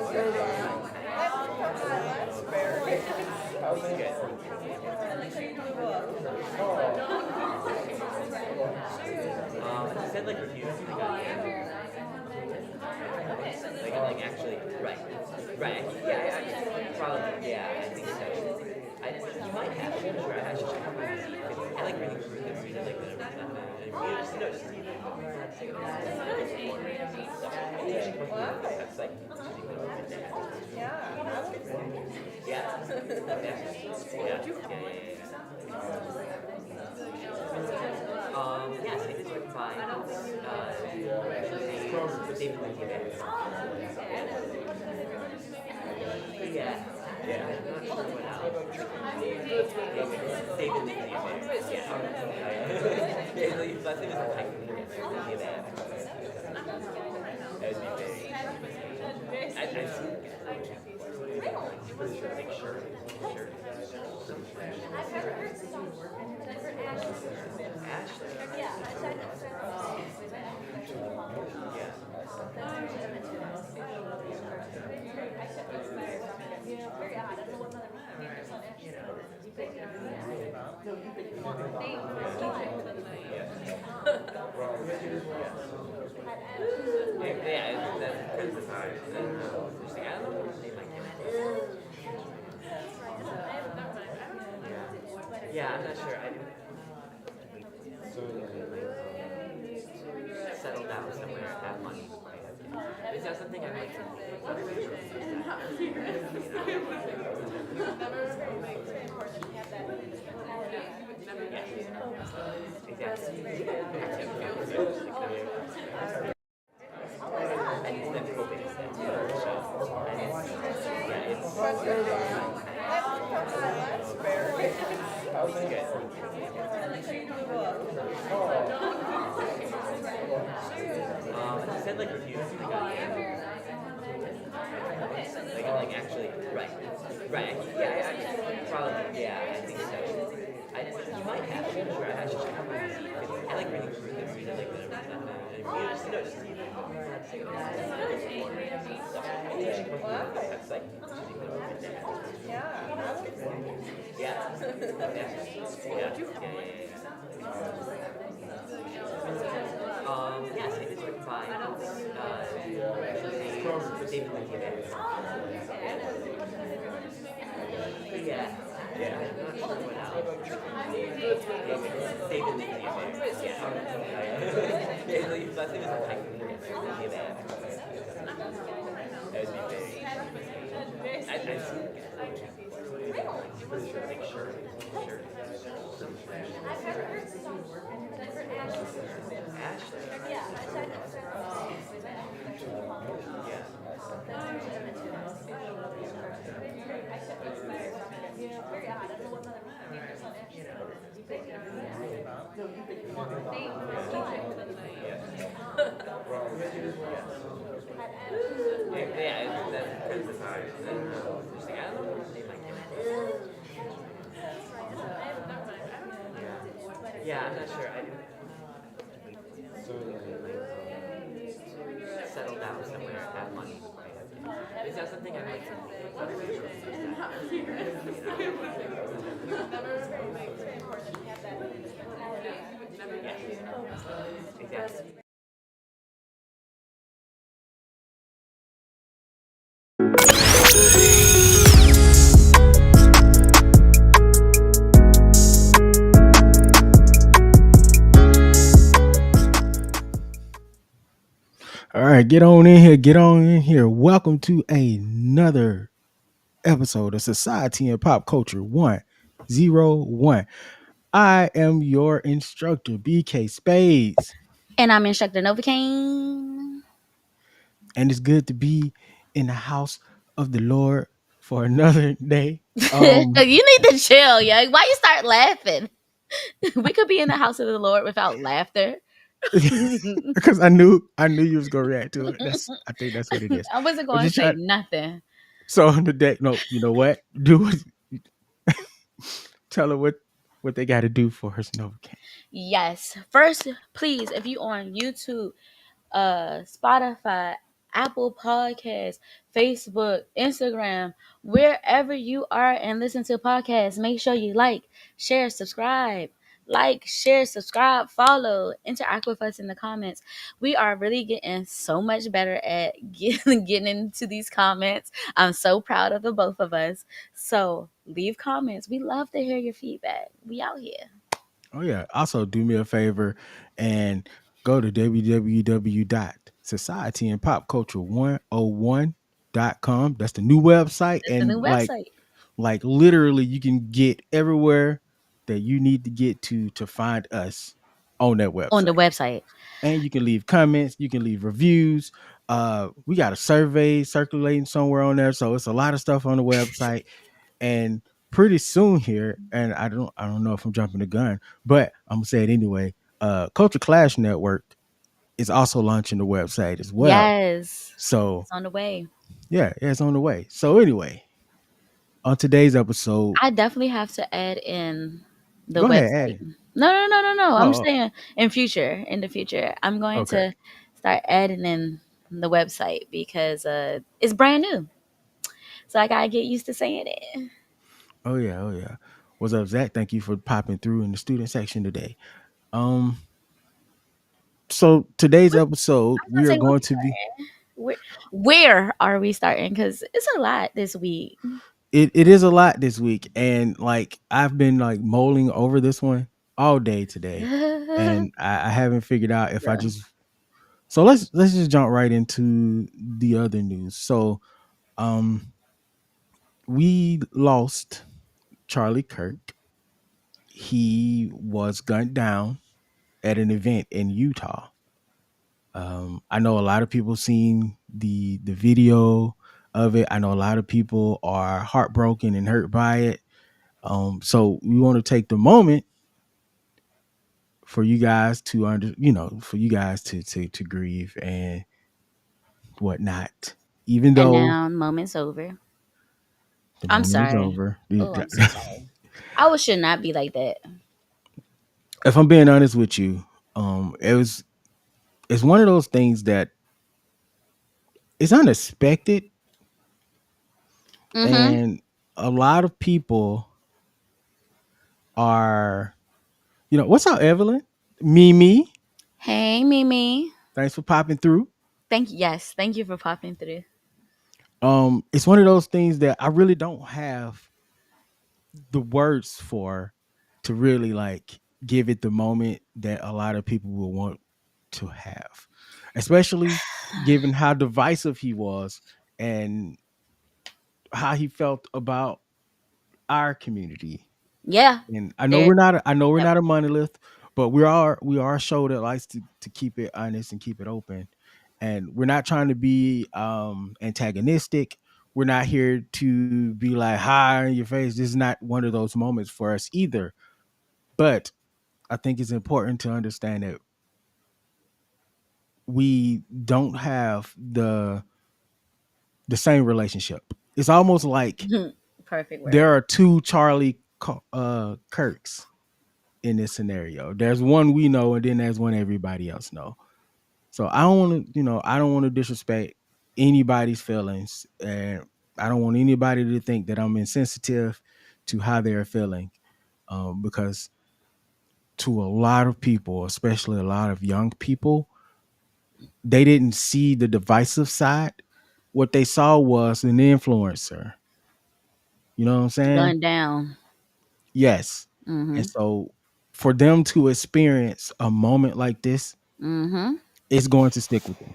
He said like reviews. Like actually, right. Yeah, probably, yeah, I think so. You might have to, sure, I should check out my reviews. I like reading through them, reading like whatever. That's like, yes, I did like five. David Lincoln. Yeah. I'm not sure what else. David Lincoln. Yeah. His last name is like High School Catfish. That would be very. I've seen like sure. I've never heard the song. I've heard Ashley. Yeah, I said very odd. I don't know what mother named on Ashley. Yeah, I'm not sure. I settle down somewhere, have money. Is that something I like to he said like reviews. Like actually, right. Yeah, probably, yeah, I think so. You might have to, sure, I should check out my reviews. I like reading through them, reading like whatever. That's like, yes, I did like five. David Lincoln. Yeah. I'm not sure what else. David Lincoln. His last name is like High School Catfish. That would be very. I've seen like sure. I've never heard the song. I've heard Ashley. Yeah, I said very odd. I don't know what mother named on Ashley. Yeah, I'm not sure. I settle down somewhere, have money. Is that something I like to exactly. All right, get on in here. Welcome to another episode of Society and Pop Culture 101. I am your instructor, BK Spades. And I'm Instructor Novocaine. And it's good to be in the house of the Lord for another day. You need to chill, yo. Why you start laughing? We could be in the house of the Lord without laughter. Because I knew you was gonna react to it. I think that's what it is. I wasn't going to say nothing. So on the deck, no, you know what? Tell her what they got to do for her Novocaine. Yes. First, please, if you on YouTube, Spotify, Apple Podcasts, Facebook, Instagram, wherever you are and listen to podcasts. Make sure you like, share, subscribe. Like, share, subscribe, follow, interact with us in the comments. We are really getting so much better at getting into these comments. I'm so proud of the both of us. So leave comments. We love to hear your feedback. We out here. Oh yeah. Also, do me a favor and go to www.societyandpopculture101.com. That's the new website, It's the new and website like literally, you can get everywhere that you need to get to find us on that on the website. website. And you can leave comments, you can leave reviews. We got a survey circulating somewhere on there, so it's a lot of stuff on the website. And pretty soon here, and I don't know if I'm jumping the gun, but I'm gonna say it anyway. Culture Clash Network is also launching the website as well. Yes. So It's on the way. yeah, it's on the way. So anyway, on today's episode, I definitely have to add in the go ahead, add website. it. No. I'm Oh, saying in the future, I'm going okay. to start adding in the website because it's brand new. So I gotta get used to saying it. Oh yeah, oh yeah. What's up, Zach? Thank you for popping through in the student section today. Um, so today's What, episode, I was we gonna are say, where going we to be starting? Where are we starting? Because it's a lot this week. it is a lot this week, and like I've been like mulling over this one all day today, Girl. and I haven't figured out if I just so let's just jump right into the other news. So um we lost Charlie Kirk. He was gunned down at an event in Utah. I know a lot of people seen the video of it. I know a lot of people are heartbroken and hurt by it. So we want to take the moment for you guys to for you guys to grieve and whatnot. Even And though now, moment's over. the I'm moment is sorry. over. Oh, I'm so sorry. I should not be like that. If I'm being honest with you, it's one of those things that is unexpected, Mm-hmm. and a lot of people are, what's up, Evelyn? Mimi, Hey, Mimi. thanks for popping through. Thank you for popping through. It's one of those things that I really don't have the words for to really like give it the moment that a lot of people will want to have, especially given how divisive he was and how he felt about our community. Yeah, And I know there. we're Yep. not a monolith, but we are a show that likes to keep it honest and keep it open. And we're not trying to be antagonistic. We're not here to be like high in your face. This is not one of those moments for us either. But I think it's important to understand that we don't have the same relationship. It's almost like Perfect word. there are two Kirks in this scenario. There's one we know, and then there's one everybody else know. So I don't want to disrespect anybody's feelings, and I don't want anybody to think that I'm insensitive to how they're feeling, because to a lot of people, especially a lot of young people, they didn't see the divisive side. What they saw was an influencer. You know what I'm saying? Gun down. Yes. Mm-hmm. And so for them to experience a moment like this, Mm-hmm. it's going to stick with them.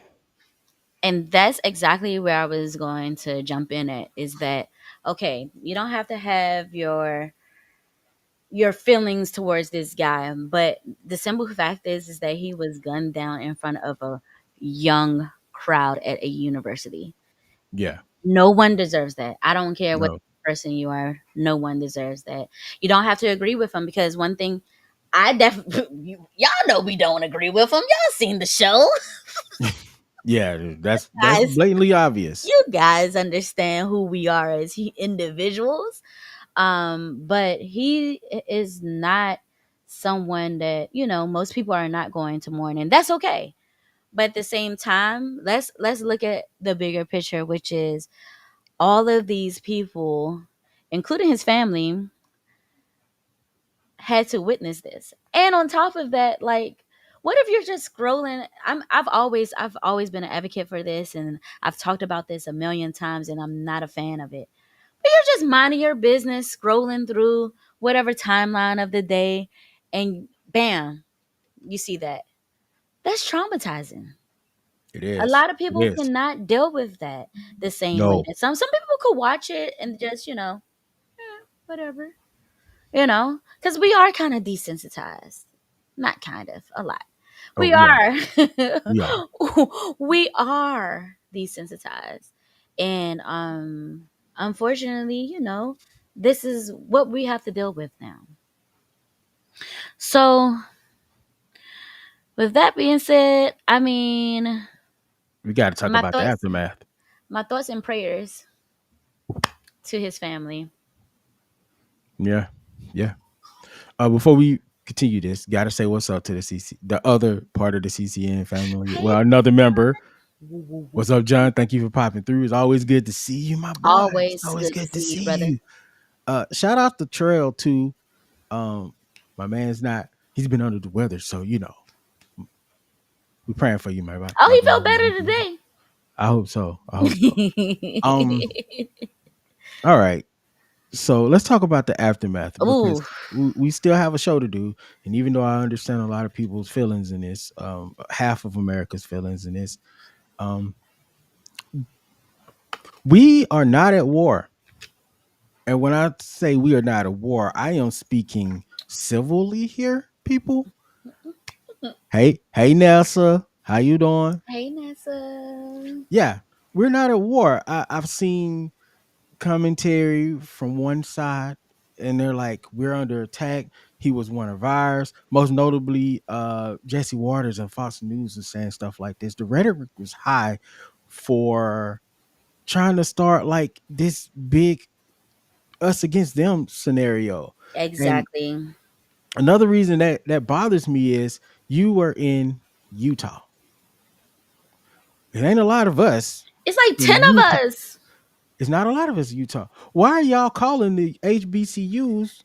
And that's exactly where I was going to jump in at. Is that okay? You don't have to have your feelings towards this guy, but the simple fact is that he was gunned down in front of a young crowd at a university. Yeah. No one deserves that. I don't care what No. person you are. No one deserves that. You don't have to agree with him because one thing I definitely y'all know we don't agree with him. Y'all seen the show. Yeah, that's Guys, blatantly obvious. you guys understand who we are as individuals. But he is not someone that, most people are not going to mourn, and that's okay. But at the same time, let's look at the bigger picture, which is all of these people, including his family, had to witness this. And on top of that, like, what if you're just scrolling? I've always been an advocate for this, and I've talked about this a million times, and I'm not a fan of it. But you're just minding your business, scrolling through whatever timeline of the day, and bam, you see that. That's traumatizing. It A is. lot of It people is. cannot deal with that the same way No. that some people could watch it and just, whatever. Because we are kind of desensitized. Not kind of, a lot. Oh, We we are. are. We are. We are desensitized. And unfortunately, this is what we have to deal with now. So, with that being said, I mean, We got to talk my about the thoughts, aftermath. my thoughts and prayers to his family. Yeah. Yeah. Before we continue this, gotta say what's up to the other part of the CCN family. Hey, Well, another member. What's up, John? Thank you for popping through. It's always good to see you, my boy. It's always always good to good to see you, see brother. you. Shout out the trail too. My man's not. He's been under the weather, so we're praying for you, Oh, my he brother. felt better today. I hope so. I hope so. Um. All right. So let's talk about the aftermath Ooh, because we still have a show to do. And even though I understand a lot of people's feelings in this, half of America's feelings in this, um, we are not at war. And when I say we are not at war, I am speaking civilly here, people. Hey, Nelsa, how you doing? hey, Nessa. Yeah, we're not at war. I've seen commentary from one side, and they're like, "We're under attack." He was one of ours. Most notably, Jesse Waters and Fox News is saying stuff like this. The rhetoric was high for trying to start like this big us against them scenario. And Exactly. another reason that bothers me is you were in Utah. It ain't a lot of us It's like 10 in of Utah. us. It's not a lot of us in Utah. Why are y'all calling the HBCUs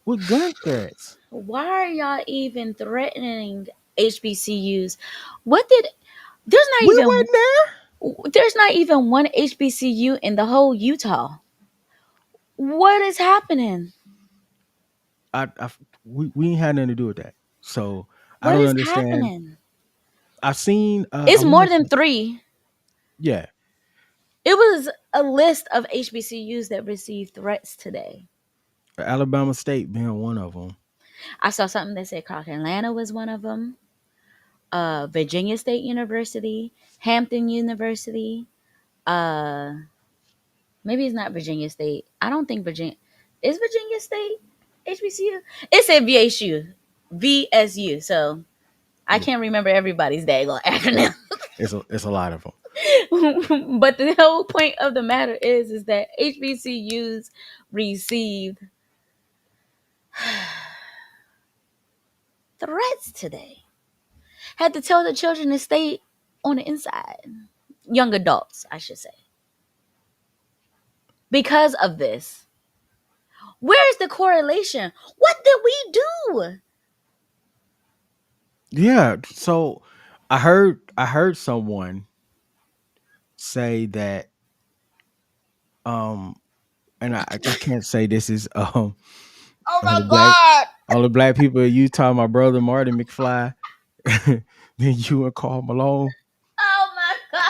with gun threats? Why are y'all even threatening HBCUs? What did there's not We even weren't there. there's not even one HBCU in the whole Utah. What is happening? I we ain't had nothing to do with that. So I What don't is understand. happening? I've seen. I It's more want than to. 3. Yeah, It was a list of HBCUs that received threats today. Alabama State being one of them. I saw something that said Clark Atlanta was one of them. Virginia State University, Hampton University. Uh, Maybe it's not Virginia State. I don't think Virginia is Virginia State HBCU. It said VSU, VSU. So I Yeah, can't remember everybody's daggone acronym. it's a lot of them. But the whole point of the matter is that HBCUs received threats today. Had to tell the children to stay on the inside. Young adults, I should say. Because of this. Where's the correlation? What did we do? Yeah. So I heard someone say that um and I can't say this is Oh all my the black God. all the black people in Utah, my brother Martin McFly, then you and Carl Malone. Oh my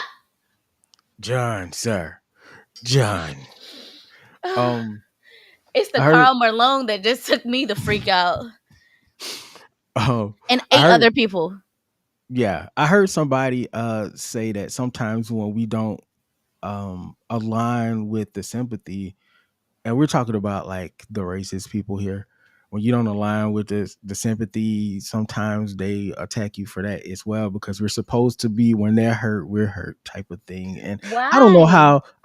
John, sir. John. God. Um It's the I heard Carl Malone that just took me the freak out. um And I 8 heard other people. yeah, I heard somebody say that sometimes when we don't align with the sympathy, and we're talking about like the racist people here, when you don't align with the sympathy, sometimes they attack you for that as well, because we're supposed to be, when they're hurt we're hurt type of thing. And Why? I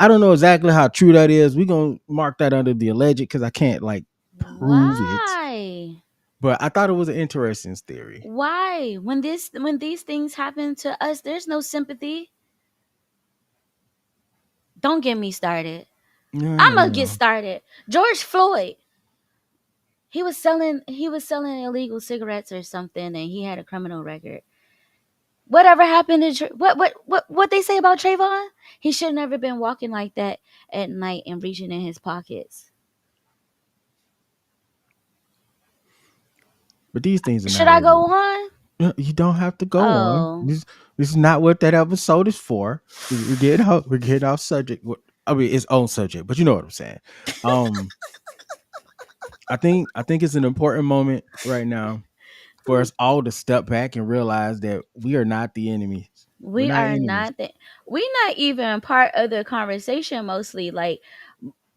don't know exactly how true that is. We're gonna mark that under the alleged because I can't like prove it. Why? But I thought it was an interesting theory. Why? When these things happen to us, there's no sympathy. Don't get me started. No, I'm no, gonna get no. started. George Floyd. He was selling illegal cigarettes or something, and he had a criminal record. Whatever happened to what they say about Trayvon? He should never been walking like that at night and reaching in his pockets. But these things are Should not I go able. on? You don't have to go on. Oh, This is not what that episode is for. We're getting off subject. I mean, it's own subject, but you know what I'm saying. Um, I think it's an important moment right now for us all to step back and realize that we are not the enemies. We're we not are enemies. not that. We not even part of the conversation. Mostly, like,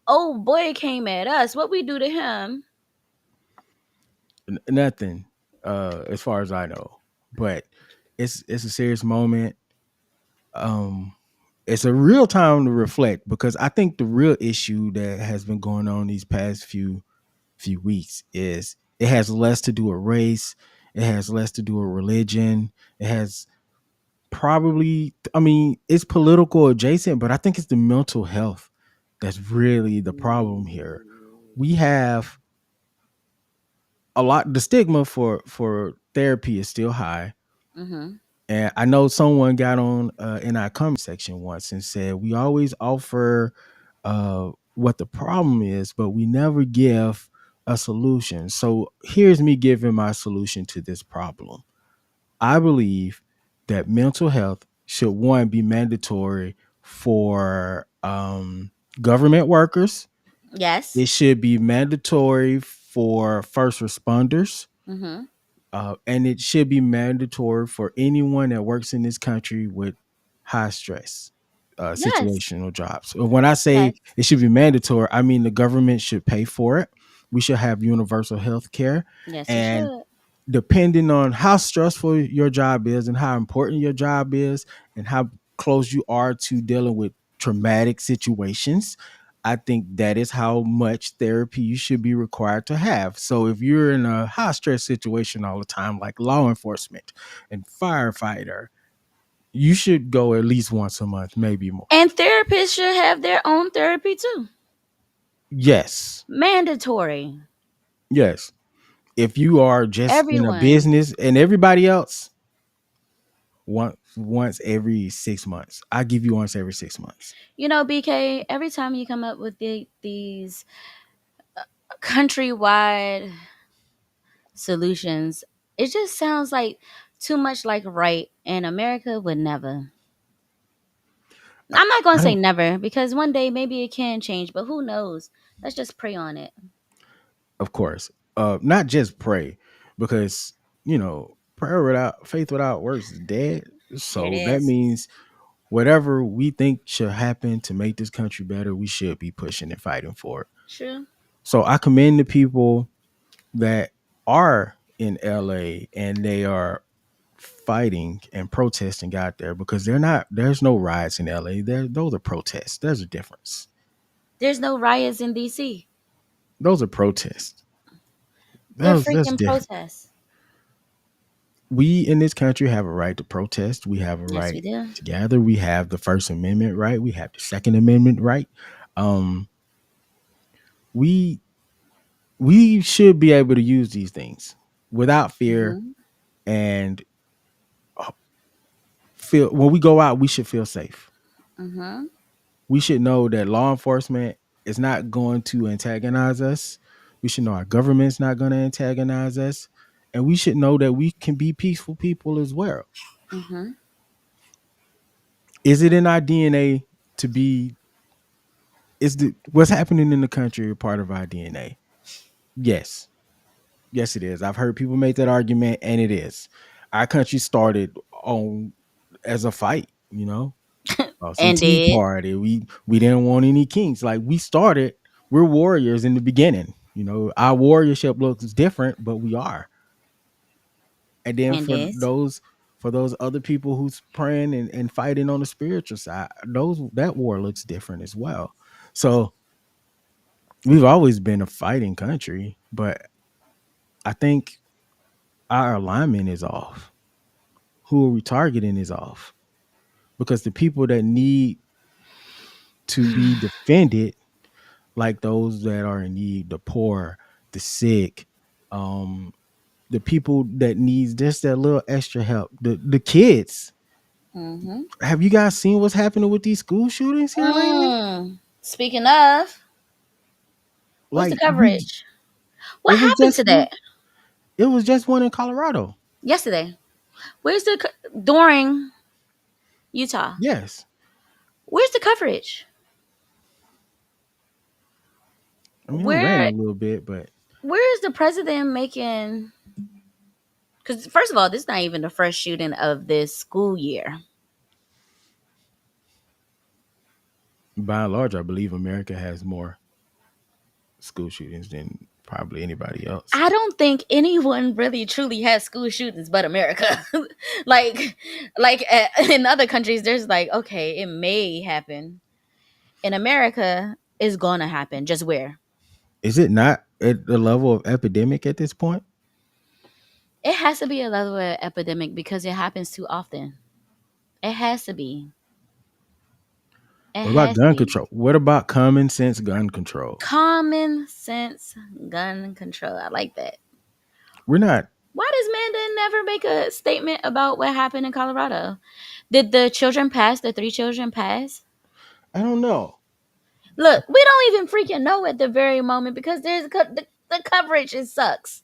oh boy came at us. What we do to him? Nothing, as far as I know. But it's a serious moment. Um, it's a real time to reflect because I think the real issue that has been going on these past few weeks is it has less to do with race, it has less to do with religion, it has probably, I mean, it's political adjacent, but I think it's the mental health that's really the problem here. We have a lot, the stigma for therapy is still high. Mm-hmm. And I know someone got on in our comment section once and said we always offer what the problem is, but we never give a solution. So here's me giving my solution to this problem. I believe that mental health should one be mandatory for government workers. Yes. It should be mandatory for first responders, Mm-hmm. and it should be mandatory for anyone that works in this country with high stress Yes. situational jobs. When I say Yes. it should be mandatory, I mean the government should pay for it. We should have universal health care. Yes, it And should. depending on how stressful your job is and how important your job is and how close you are to dealing with traumatic situations, I think that is how much therapy you should be required to have. So if you're in a high stress situation all the time, like law enforcement and firefighter, you should go at least once a month, maybe more. And therapists should have their own therapy too. Yes. Mandatory. Yes. If you are just in a Everyone. business and everybody else, once every 6 months. I give you once every 6 months. BK, every time you come up with these countrywide solutions, it just sounds like too much like right, and America would never. I, I'm not going I to say don't, never because one day maybe it can change, but who knows? Let's just pray on it. of course, not just pray, because prayer without faith without works is dead. There it So that is. means whatever we think should happen to make this country better, we should be pushing and fighting for it. True. So I commend the people that are in LA and they are fighting and protesting out there because there's no riots in LA. Those are protests. There's a difference. There's no riots in DC. Those are protests. They're That's freaking different. protests. We in this country have a right to protest. We have a Yes, we right do. to gather. We have the First Amendment right. We have the Second Amendment right. Um, we we should be able to use these things without fear Mm-hmm. and feel when we go out, we should feel safe. Mm-hmm. We should know that law enforcement is not going to antagonize us. We should know our government's not going to antagonize us. And we should know that we can be peaceful people as well. Mm-hmm. Is it in our DNA to be, what's happening in the country a part of our DNA? Yes. Yes, it is. I've heard people make that argument, and it is. Our country started on as a fight, some And tea did. party. We didn't want any kings. Like we started, we're warriors in the beginning. Our warriorship looks different, but we are. And then And is. for those other people who's praying and fighting on the spiritual side, that war looks different as well. So we've always been a fighting country, but I think our alignment is off. Who are we targeting is off because the people that need to be defended, like those that are in need, the poor, the sick, um, the people that needs just that little extra help, the kids. Mm-hmm. Have you guys seen what's happening with these school shootings here lately? Speaking of, what's the Like we, coverage? it What was happened just to that it was just one in Colorado. yesterday? Where's the during Utah? Yes, Where's the coverage? I mean I'm ranting Where a little bit, but where is the president making? Because first of all, this is not even the first shooting of this school year. by and large, I believe America has more school shootings than probably anybody else. I don't think anyone really truly has school shootings but America. like, in other countries, there's like, okay, it may happen. In America, it's gonna happen. Just where? Is it not at the level of epidemic at this point? It has to be a level of epidemic because it happens too often. It has to be. It What about has to gun be. control? What about common sense gun control? Common sense gun control. I like that. We're not. Why does Manda never make a statement about what happened in Colorado? Did the children pass? The three children pass? I don't know. Look, we don't even freaking know at the very moment because the coverage it sucks.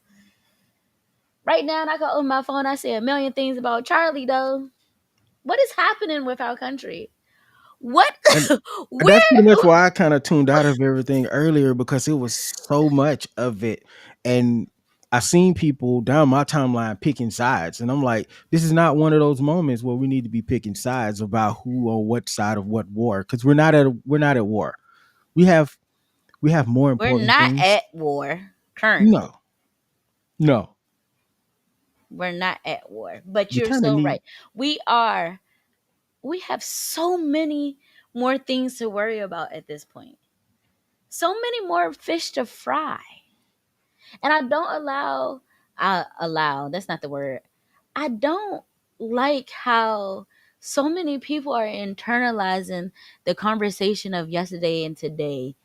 Right now, and I can open my phone. I see a million things about Charlie though. What is happening with our country? What? And that's Where? pretty much why I kind of tuned out of everything earlier because it was so much of it. And I seen people down my timeline picking sides. And I'm like, this is not one of those moments where we need to be picking sides about who or what side of what war. Because we're not at war. We have we have more We're important not things. at war currently. No, no. We're not at war. But We you're kind of so need right. We are. We have so many more things to worry about at this point. So many more fish to fry. And I don't allow I allow, that's not the word. I don't like how so many people are internalizing the conversation of yesterday and today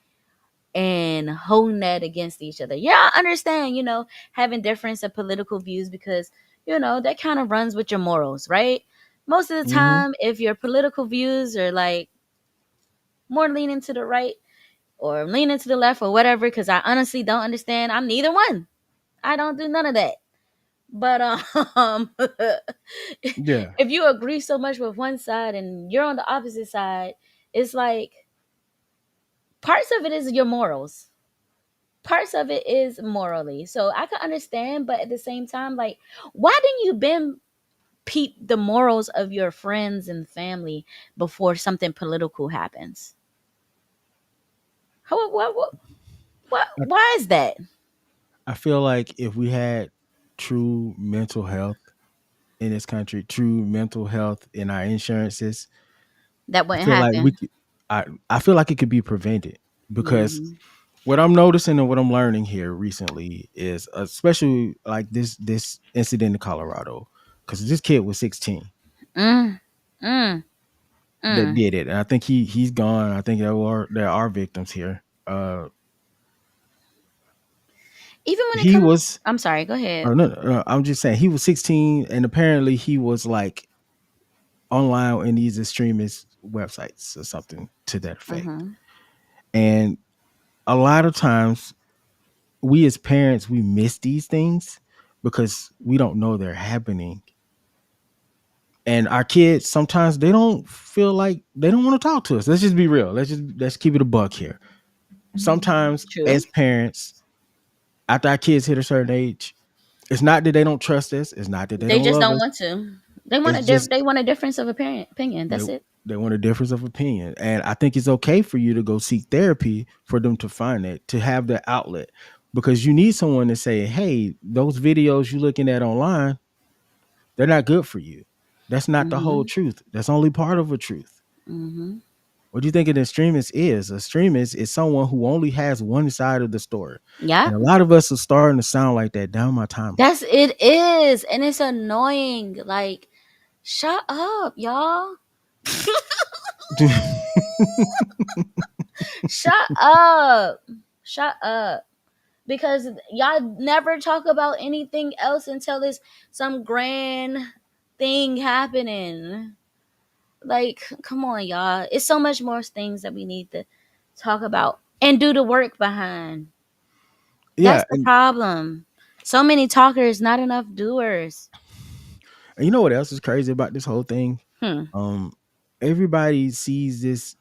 and holding that against each other. Yeah, I understand, having difference of political views because, that kind of runs with your morals, right? Most of the hmm time, if your political views are like more leaning to the right or leaning to the left or whatever, because I honestly don't understand, I'm neither one. I don't do none of that. But yeah. if you agree so much with one side and you're on the opposite side, it's like parts of it is your morals. Parts of it is morally. So I can understand, but at the same time, like, why didn't you been peep the morals of your friends and family before something political happens? How what I, why is that? I feel like if we had true mental health in this country, true mental health in our insurances, That I wouldn't feel like we happen. could, I feel like it could be prevented because Hmm. what I'm noticing and what I'm learning here recently is especially like this incident in Colorado because this kid was 16 Mm, mm, that mm. did it, and I think he's gone. I think there are victims here. Even when it He comes, was I'm sorry. Go ahead. or no, I'm just saying he was 16 and apparently he was like online in these extremist websites or something to that effect. Hmm. And a lot of times we as parents we miss these things because we don't know they're happening. And our kids sometimes they don't feel like they don't want to talk to us. Let's just be real. Let's keep it a buck here. Sometimes True. as parents, after our kids hit a certain age, it's not that they don't trust us. It's not that they They don't just love don't us. want to. They want It's just they want a difference of opinion. they That's it. they want a difference of opinion. And I think it's okay for you to go seek therapy for them to find it, to have that outlet. Because you need someone to say, hey, those videos you're looking at online, they're not good for you. That's not the whole Hmm. truth. That's only part of a truth. Hmm. What do you think an extremist is? A extremist is someone who only has one side of the story. Yeah. And a lot of us are starting to sound like that down my timeline. It is, and it's annoying. Like, shut up, y'all. Shut up. Shut up. Because y'all never talk about anything else until there's some grand thing happening. Like, come on, y'all. It's so much more things that we need to talk about and do the work behind. Yeah, That's the problem. So many talkers, not enough doers. and you know what else is crazy about this whole thing? Hmm. Um, Everybody sees this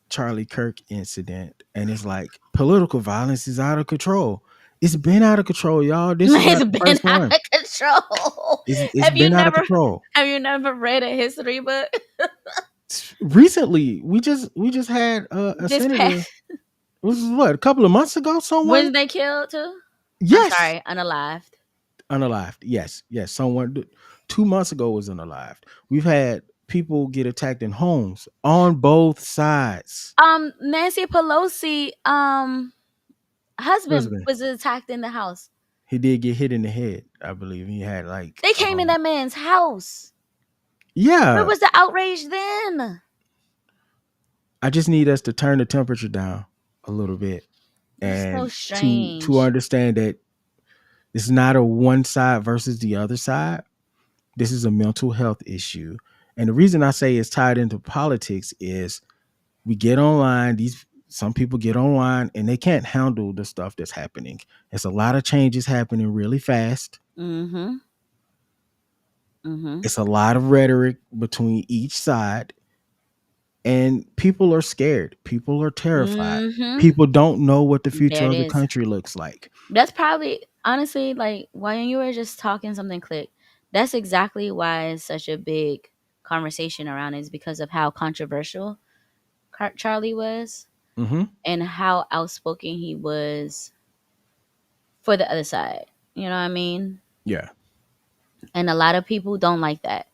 Charlie Kirk incident, and it's like political violence is out of control. It's been out of control, y'all. This is not It's the been first out one. of control. It's Have you been out of never control. have you never read a history book? Recently, we just had a This senator. past This is what, a couple of months ago. Someone, Wednesday killed too? I'm yes, sorry, unalived. unalived. Yes. Someone 2 months ago was unalived. We've had people get attacked in homes on both sides. Nancy Pelosi husband Husband, was attacked in the house. he did get hit in the head. I believe he had like, They came in that man's house. Where yeah. was the outrage then? I just need us to turn the temperature down a little bit, It's so and to strange. understand that it's not a one side versus the other side. This is a mental health issue. And the reason I say it's tied into politics is we get online, these some people get online and they can't handle the stuff that's happening. There's a lot of changes happening really fast. Mm-hmm. Mm-hmm. It's a lot of rhetoric between each side, and people are scared. People are terrified. Mm-hmm. People don't know what the future There it of the is. country looks like. That's probably honestly like while you were just talking something clicked. That's exactly why it's such a big conversation around it, is because of how controversial Charlie was Hmm. and how outspoken he was for the other side. You know what I mean? Yeah, And a lot of people don't like that.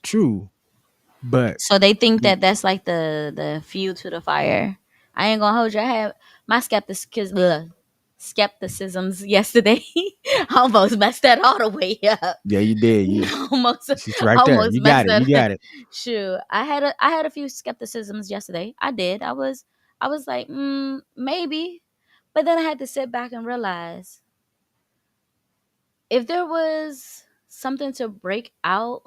true. But So they think that that's like the fuel to the fire. I ain't gonna hold you. I have my skepticisms yesterday. Almost messed that all the way up. yeah, you did. You almost It's right there. almost You got messed it. You that. got it. Shoot, I had a few skepticisms yesterday. I did. I was like, maybe, but then I had to sit back and realize if there was something to break out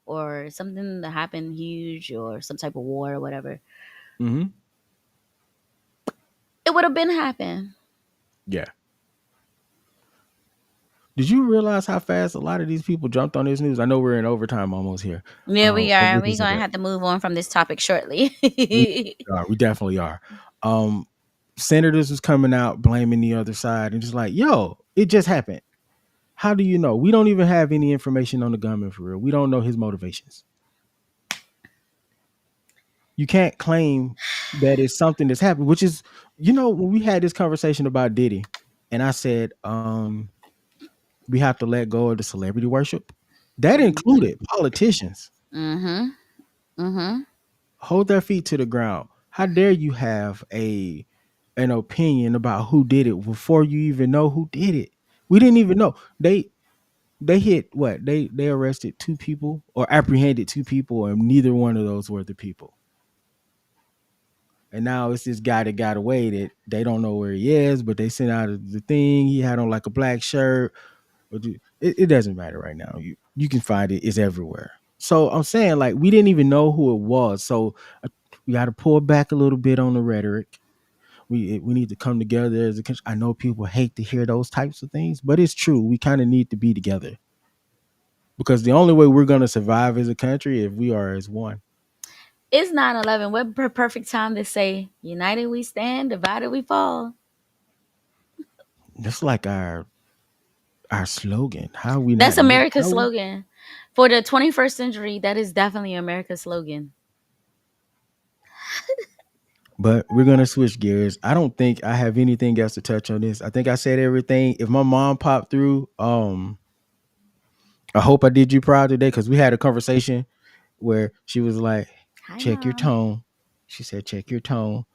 or something to happen huge or some type of war or whatever, Hmm. it would have been happen. Yeah. Did you realize how fast a lot of these people jumped on this news? I know we're in overtime almost here. Yeah, we Of are. this We're gonna incident. have to move on from this topic shortly. We are. We definitely are. Um, Senators was coming out blaming the other side and just like, yo, it just happened. How do you know? We don't even have any information on the gunman for real. We don't know his motivations. You can't claim that it's something that's happened, which is, when we had this conversation about Diddy, and I said, we have to let go of the celebrity worship. That Mhm. included politicians. Mhm. Mhm. Hold their feet to the ground. How dare you have an opinion about who did it before you even know who did it? We didn't even know. They hit what? They arrested two people or apprehended two people, and neither one of those were the people. And now it's this guy that got away that they don't know where he is, but they sent out the thing. He had on like a black shirt. It doesn't matter right now. You can find it. It's everywhere. So I'm saying, like, we didn't even know who it was. So we got to pull back a little bit on the rhetoric. We need to come together as a country. I know people hate to hear those types of things, but it's true. We kind of need to be together because the only way we're going to survive as a country if we are as one. It's 9/11. What perfect time to say, "United we stand, divided we fall." That's like our slogan. How are we That's not? America's How we, slogan for the 21st century. That is definitely America's slogan. but we're gonna switch gears. I don't think I have anything else to touch on this. I think I said everything. If my mom popped through, I hope I did you proud today because we had a conversation where she was like, Hi, check your mom. tone. She said, check your tone.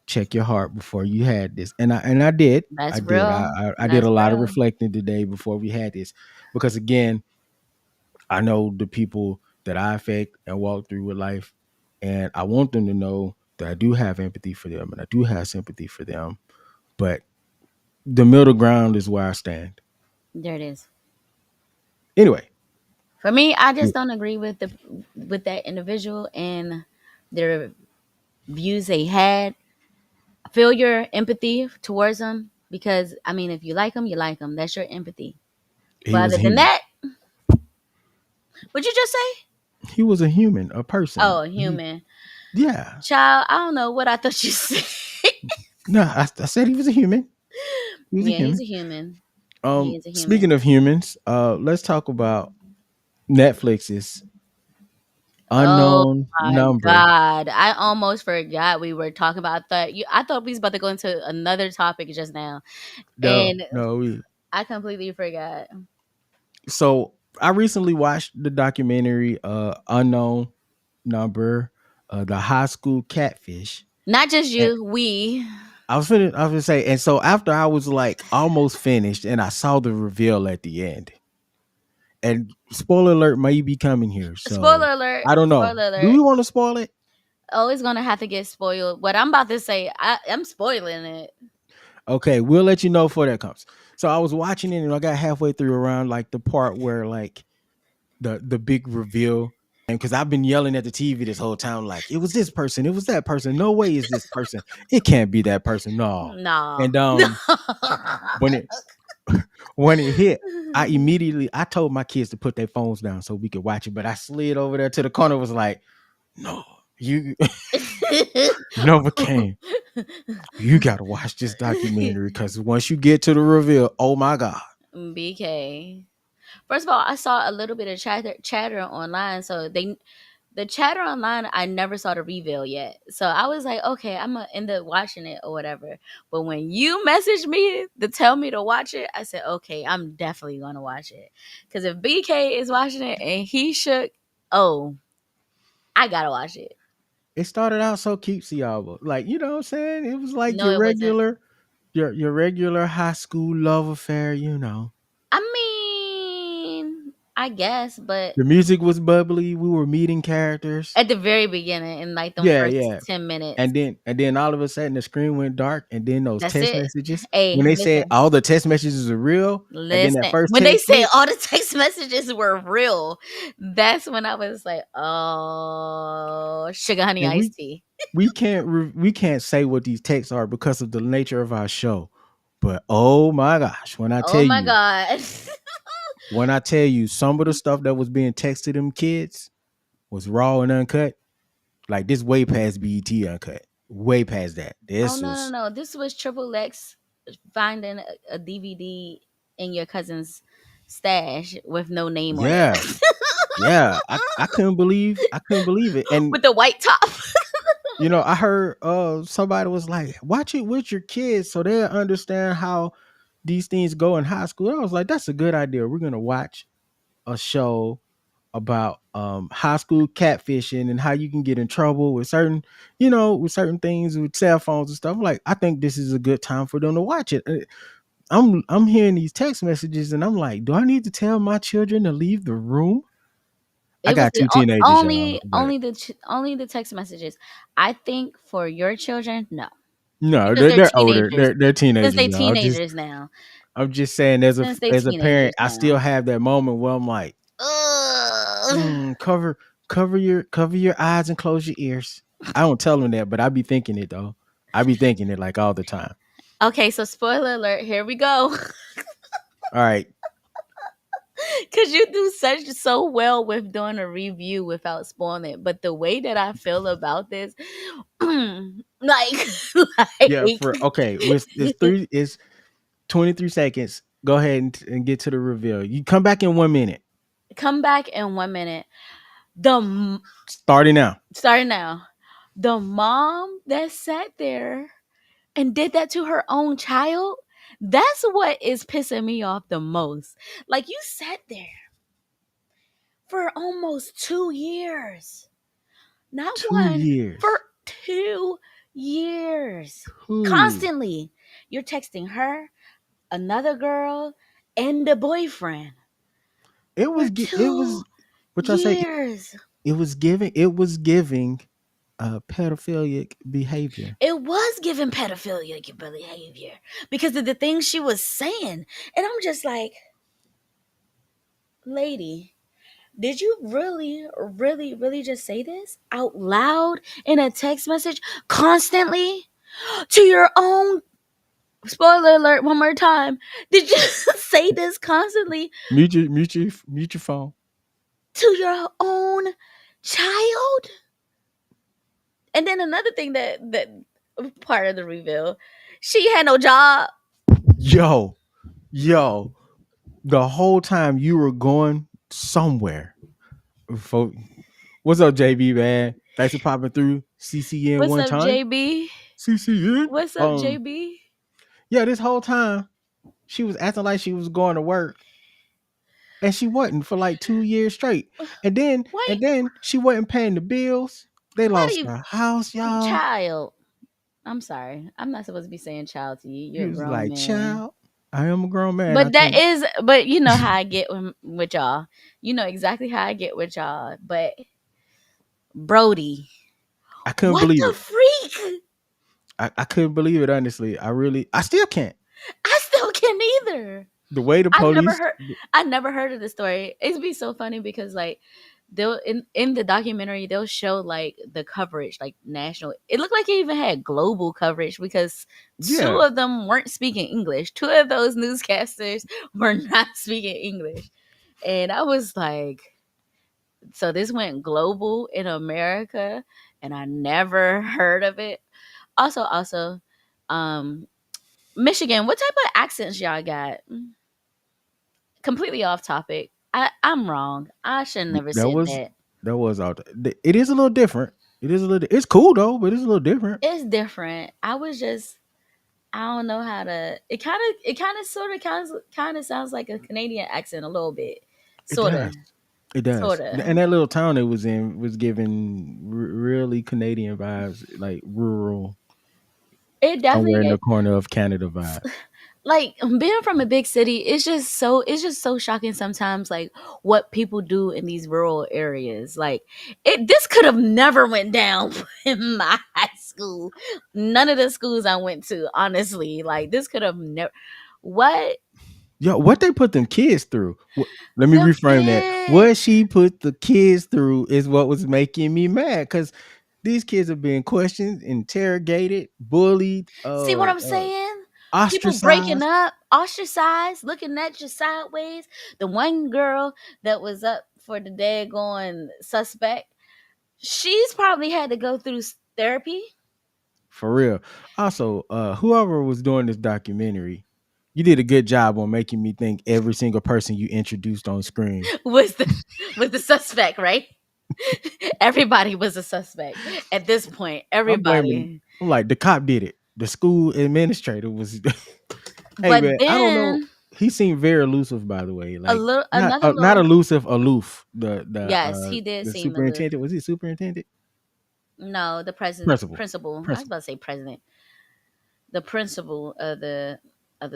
Check your heart before you had this. And I did. I That's did. real. I did That's a lot of real. reflecting today before we had this. Because again, I know the people that I affect and walk through with life. And I want them to know that I do have empathy for them and I do have sympathy for them. But the middle ground is where I stand. There it is. Anyway. For me, I just don't agree with that individual and their views they had. Feel your empathy towards them because I mean, if you like them, you like them. That's your empathy. He But was other than human. that, what'd you just say? He was a human, a person. Oh, human. Yeah. Child, I don't know what I thought you said. No, I said he was a human. He was a Yeah, he's human. a human. He is a Speaking human. of humans, let's talk about Netflix's Oh unknown my number. God. I almost forgot we were talking about that. I thought we was about to go into another topic just now. No, And no. I completely forgot. So I recently watched the documentary Unknown Number, the High School Catfish. Not just And you, we. I was gonna say, and so after I was like almost finished and I saw the reveal at the end. And spoiler alert may be coming here. So Spoiler alert. I don't know. Spoiler Do alert. we want to spoil it? Oh, it's gonna have to get spoiled. What I'm about to say, I'm spoiling it. Okay, we'll let you know before that comes. So I was watching it and I got halfway through around like the part where like the big reveal. And because I've been yelling at the TV this whole time, like it was this person, it was that person. No way is this person. It can't be that person. No. No. And when it when it hit, I told my kids to put their phones down so we could watch it. But I slid over there to the corner, was like, no, you never came. You gotta watch this documentary because once you get to the reveal, oh my god. BK. First of all, I saw a little bit of chatter online. So the chatter online, I never saw the reveal yet. So I was like, okay, I'm gonna end up watching it or whatever. But when you messaged me to tell me to watch it, I said, okay, I'm definitely gonna watch it. Because if BK is watching it and he shook, oh, I gotta watch it. It started out so cutesy, y'all. Like, you know what I'm saying? It was like No, your it wasn't. regular, your regular high school love affair, you know. I mean, I guess, but The music was bubbly. We were meeting characters. at the very beginning, in like them Yeah, first yeah. 10 minutes, And then all of a sudden the screen went dark, and then those that's text it. messages, Hey, when they said listen. all the text messages are real, and then that Listen, first when they text said hit, all the text messages were real, that's when I was like, "Oh, sugar honey and iced tea." we can't say what these texts are because of the nature of our show. But oh my gosh, Oh my god! when I tell you some of the stuff that was being texted them kids was raw and uncut, like this way past BET uncut, way past that. Oh This no, no, was no! This was Triple X finding a DVD in your cousin's stash with no name on it, yeah, yeah. I couldn't believe it. And with the white top. you know, I heard somebody was like, watch it with your kids so they'll understand how these things go in high school. I was like, that's a good idea. We're gonna watch a show about high school catfishing and how you can get in trouble with certain, you know, with certain things with cell phones and stuff. Like, I think this is a good time for them to watch it. I'm hearing these text messages and I'm like, do I need to tell my children to leave the room? I It was got two teenagers, y'all, but only the text messages. I think for your children, no, no, because they're they're older. teenagers. They're Since teenagers, they y'all. teenagers now. I'm just saying, Since they as a parent, teenagers I still now. have that moment where I'm like, Ugh. cover cover your eyes and close your ears. I don't tell them that, but I be thinking it though. I be thinking it like all the time. Okay, so spoiler alert, here we go. All right. Cause you do so well with doing a review without spoiling it. But the way that I feel about this, like, Yeah, for okay. It's 23 seconds. Go ahead and get to the reveal. You come back in 1 minute. come back in 1 minute. The Starting now. Starting now, the mom that sat there and did that to her own child. That's what is pissing me off the most. Like you sat there for almost 2 years Not 1 for2 years. 2 years. Who? Constantly. You're texting her, another girl, and the boyfriend It for was. It two was. What y'all say? years. It was giving. It was giving. Pedophilic behavior. It was giving pedophilia behavior because of the things she was saying. And I'm just like, lady, did you really, really, really just say this out loud in a text message constantly to your own? Spoiler alert, one more time. Did you say this constantly Mute your phone. to your own child? And then another thing that part of the reveal, she had no job. Yo, yo. The whole time you were going somewhere. Fo- What's up, JB, man? Thanks for popping through. CCN What's one up, time. JB? CCN. What's up, JB? Yeah, this whole time she was acting like she was going to work, and she wasn't for like 2 years straight. And then, Wait, and then she wasn't paying the bills. They how do lost you the house, y'all. child? I'm sorry. I'm not supposed to be saying child to you. You're He a was grown like, man. "Child, I am a grown man." I But that think, is, but you know how I get with y'all. You know exactly how I get with y'all. But Brody, I couldn't what believe the it. freak? I couldn't believe it. Honestly, I still can't. I still can't either. The way the I never police, heard. I never heard of the story. It'd be so funny because like they'll in the documentary they'll show like the coverage like national. It looked like it even had global coverage because two yeah, of them weren't speaking English. Two of those newscasters were not speaking English, and I was like, so this went global in America, and I never heard of it. Also, um, Michigan. What type of accents y'all got? Completely off topic. I'm wrong. I should never that said was that. that was all. It is a little different. It is a little. It's cool though, but it's a little different. It's different. I was just I don't know how to. It kind of sort of kind of sounds like a Canadian accent a little bit. It Sorta. does. It does. Sorta. And that little town it was in was giving really Canadian vibes, like rural, It somewhere in definitely the corner of Canada vibe. like being from a big city. It's just so shocking sometimes. Like what people do in these rural areas. Like this could have never went down in my high school. None of the schools I went to, honestly. Like this could have never. What Yo, what they put them kids through? Let me them reframe that. What kids. she put the kids through is what was making me mad because these kids are being questioned, interrogated, bullied, See what I'm saying? People breaking ostracized. up, ostracized, looking at you sideways. The one girl that was up for the daggone suspect, she's probably had to go through therapy. For real. Also, whoever was doing this documentary, you did a good job on making me think every single person you introduced on screen. was the suspect, right? Everybody was a suspect at this point. I'm blaming. Everybody. I'm like the cop did it. The school administrator was. Hey But man, I don't know. then He seemed very elusive, by the way. a Like little not another not little elusive, aloof. The the yes, uh he did the seem a little superintendent, was he superintendent? no, the president Principal, principal. I was principal. about to say president. The principal of the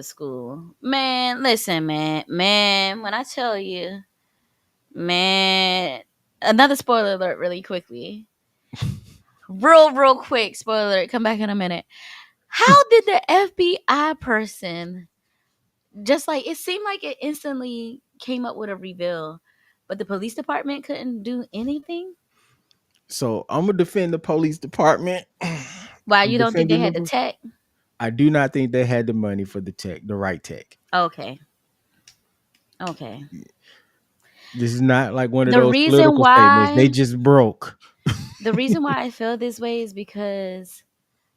school. Man, listen, man. When I tell you, man, another spoiler alert, really quickly, real quick. Spoiler alert. Come back in a minute. How did the FBI person just like it seemed like it instantly came up with a reveal, but the police department couldn't do anything? So I'm gonna defend the police department. Why I'm you don't think they defending had the them. tech? I do not think they had the money for the right tech. Okay, okay. This is not like one of The those reason political statements. They why just broke. the reason why I feel this way is because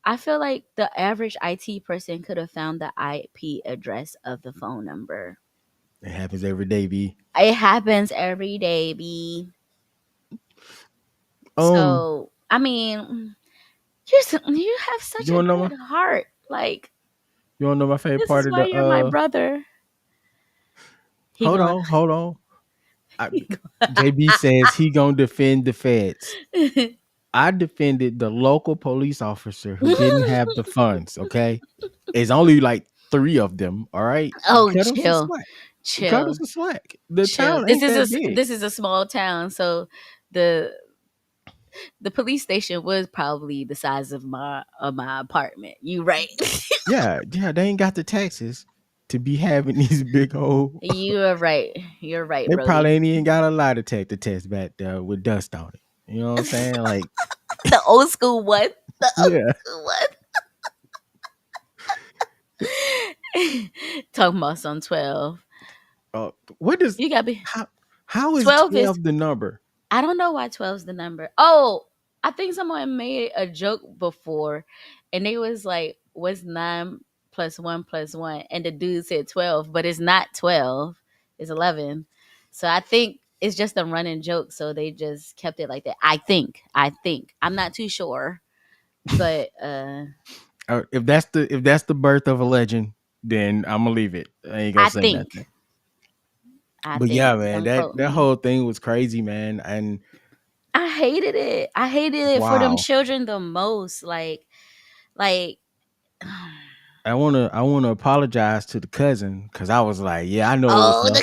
I feel like the average IT person could have found the IP address of the phone number. It happens every day, B. It happens every day, B. Um, So, I mean, you have such you a wanna know my good heart. Like, favorite this part is of why the you're my brother. He hold going, on, hold on. I, he JB says he gonna defend the feds. going I defended the local police officer who didn't have the funds. Okay, it's only like 3 of them. All right, Oh, cut us some chill, slack. Cut us chill, some slack. The chill. town ain't that big. This is a small town, so the the police station was probably the size of my apartment. You right? Yeah, yeah, they ain't got the taxes to be having these big old. You are right. You're right, They probably Brody. ain't even got a lie detector test back there with dust on it. You know what I'm saying? Like, The old school what? The old yeah. school what? Talking about some 12. What does You gotta be how how is 12 is 12 the number? I don't know why 12 is the number. Oh, I think someone made a joke before and they was like, what's 9 plus 1 plus 1? And the dude said 12, but it's not 12. It's 11. So I think it's just a running joke. So they just kept it like that. I think. I'm not too sure. But If that's the birth of a legend, then I'm gonna leave it. I ain't gonna I say think. nothing. I But yeah, think. man, Don't that quote that me. whole thing was crazy, man. And I hated it. I hated it for them wow, children the most. Like I wanna apologize to the cousin because I was like, yeah, I know it was oh, her. the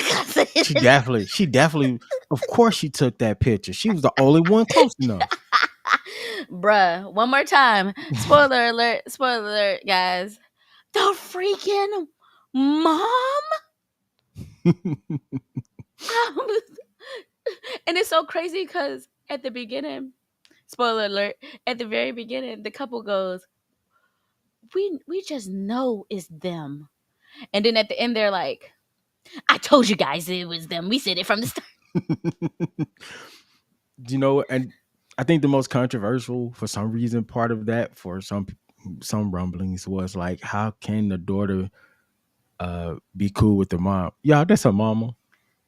She cousin. definitely, she definitely, of course, she took that picture. She was the only one close enough. Bruh, one more time. Spoiler alert, guys. The freaking mom. And it's so crazy because at the beginning, spoiler alert, at the very beginning, the couple goes, we just know it's them. And then at the end, they're like, I told you guys it was them. We said it from the start. You know, and I think the most controversial for some reason part of that for some rumblings was like, how can the daughter be cool with the mom? Yeah, that's her mama.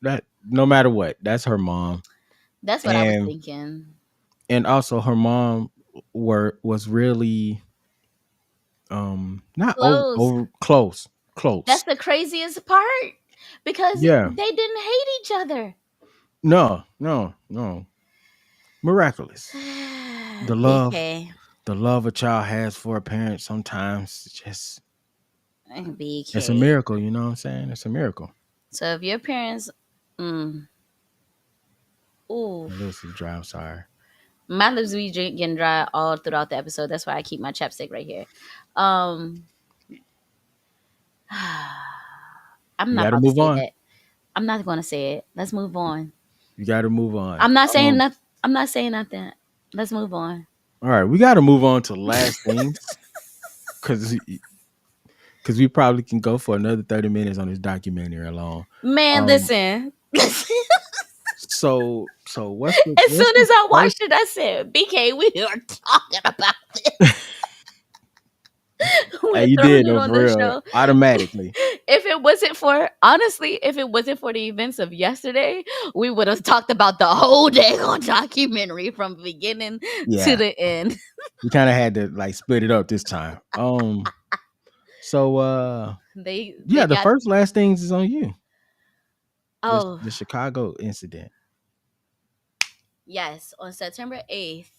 That no matter what, that's her mom. That's what I was And thinking. also her mom was really not Close. over close. That's Close. the craziest part because Yeah. they didn't hate each other. No, no, no. Miraculous. The love BK. the love a child has for a parent sometimes just it's a BK. miracle, you know what I'm saying? It's a miracle. So if your parents, mm, ooh, My lips is dry, I'm sorry. my lips be getting dry all throughout the episode. That's why I keep my chapstick right here. Um, I'm We not gotta about to move say on. that. I'm not going to say it. Let's move on. You gotta move on. I'm not saying nothing. I'm not saying nothing. Let's move on. All right, we gotta move on to last things because we probably can go for another 30 minutes on this documentary alone. Man, Um listen. so As what's soon the as I first watched it, I said, BK, we are talking about this. hey, We're you throwing did it though on for the real show. automatically. If it wasn't for, honestly, if it wasn't for the events of yesterday, we would have talked about the whole daggone documentary from beginning to Yeah. the end. We kind of had to like split it up this time. So They yeah, the got, first last things is on you. oh, The Chicago incident. yes, on September 8th,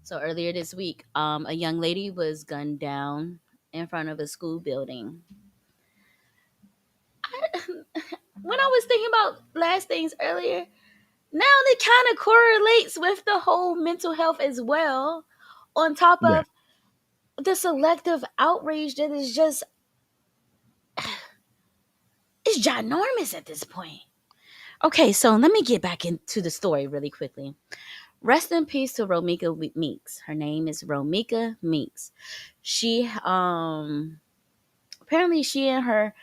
so earlier this week, a young lady was gunned down in front of a school building. When I was thinking about last things earlier, now it kind of correlates with the whole mental health as well, on top Yeah. of the selective outrage that is just, it's ginormous at this point. Okay, so let me get back into the story really quickly. Rest in peace to Romika Meeks. Her name is Romika Meeks. She apparently she and her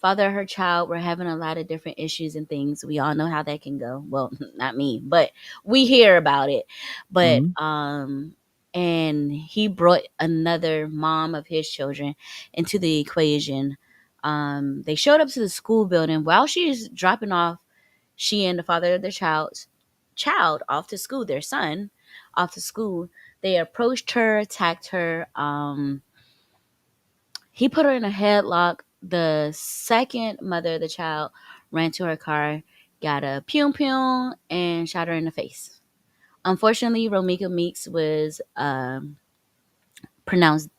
father, her child, were having a lot of different issues and things. We all know how that can go. Well, not me, but we hear about it. But Mhm. and he brought another mom of his children into the equation. They showed up to the school building while she's dropping off she and the father of their child off to school, their son off to school. They approached her, attacked her. He put her in a headlock. The second mother of the child ran to her car, got a pew pew, and shot her in the face. Unfortunately, Romika Meeks was pronounced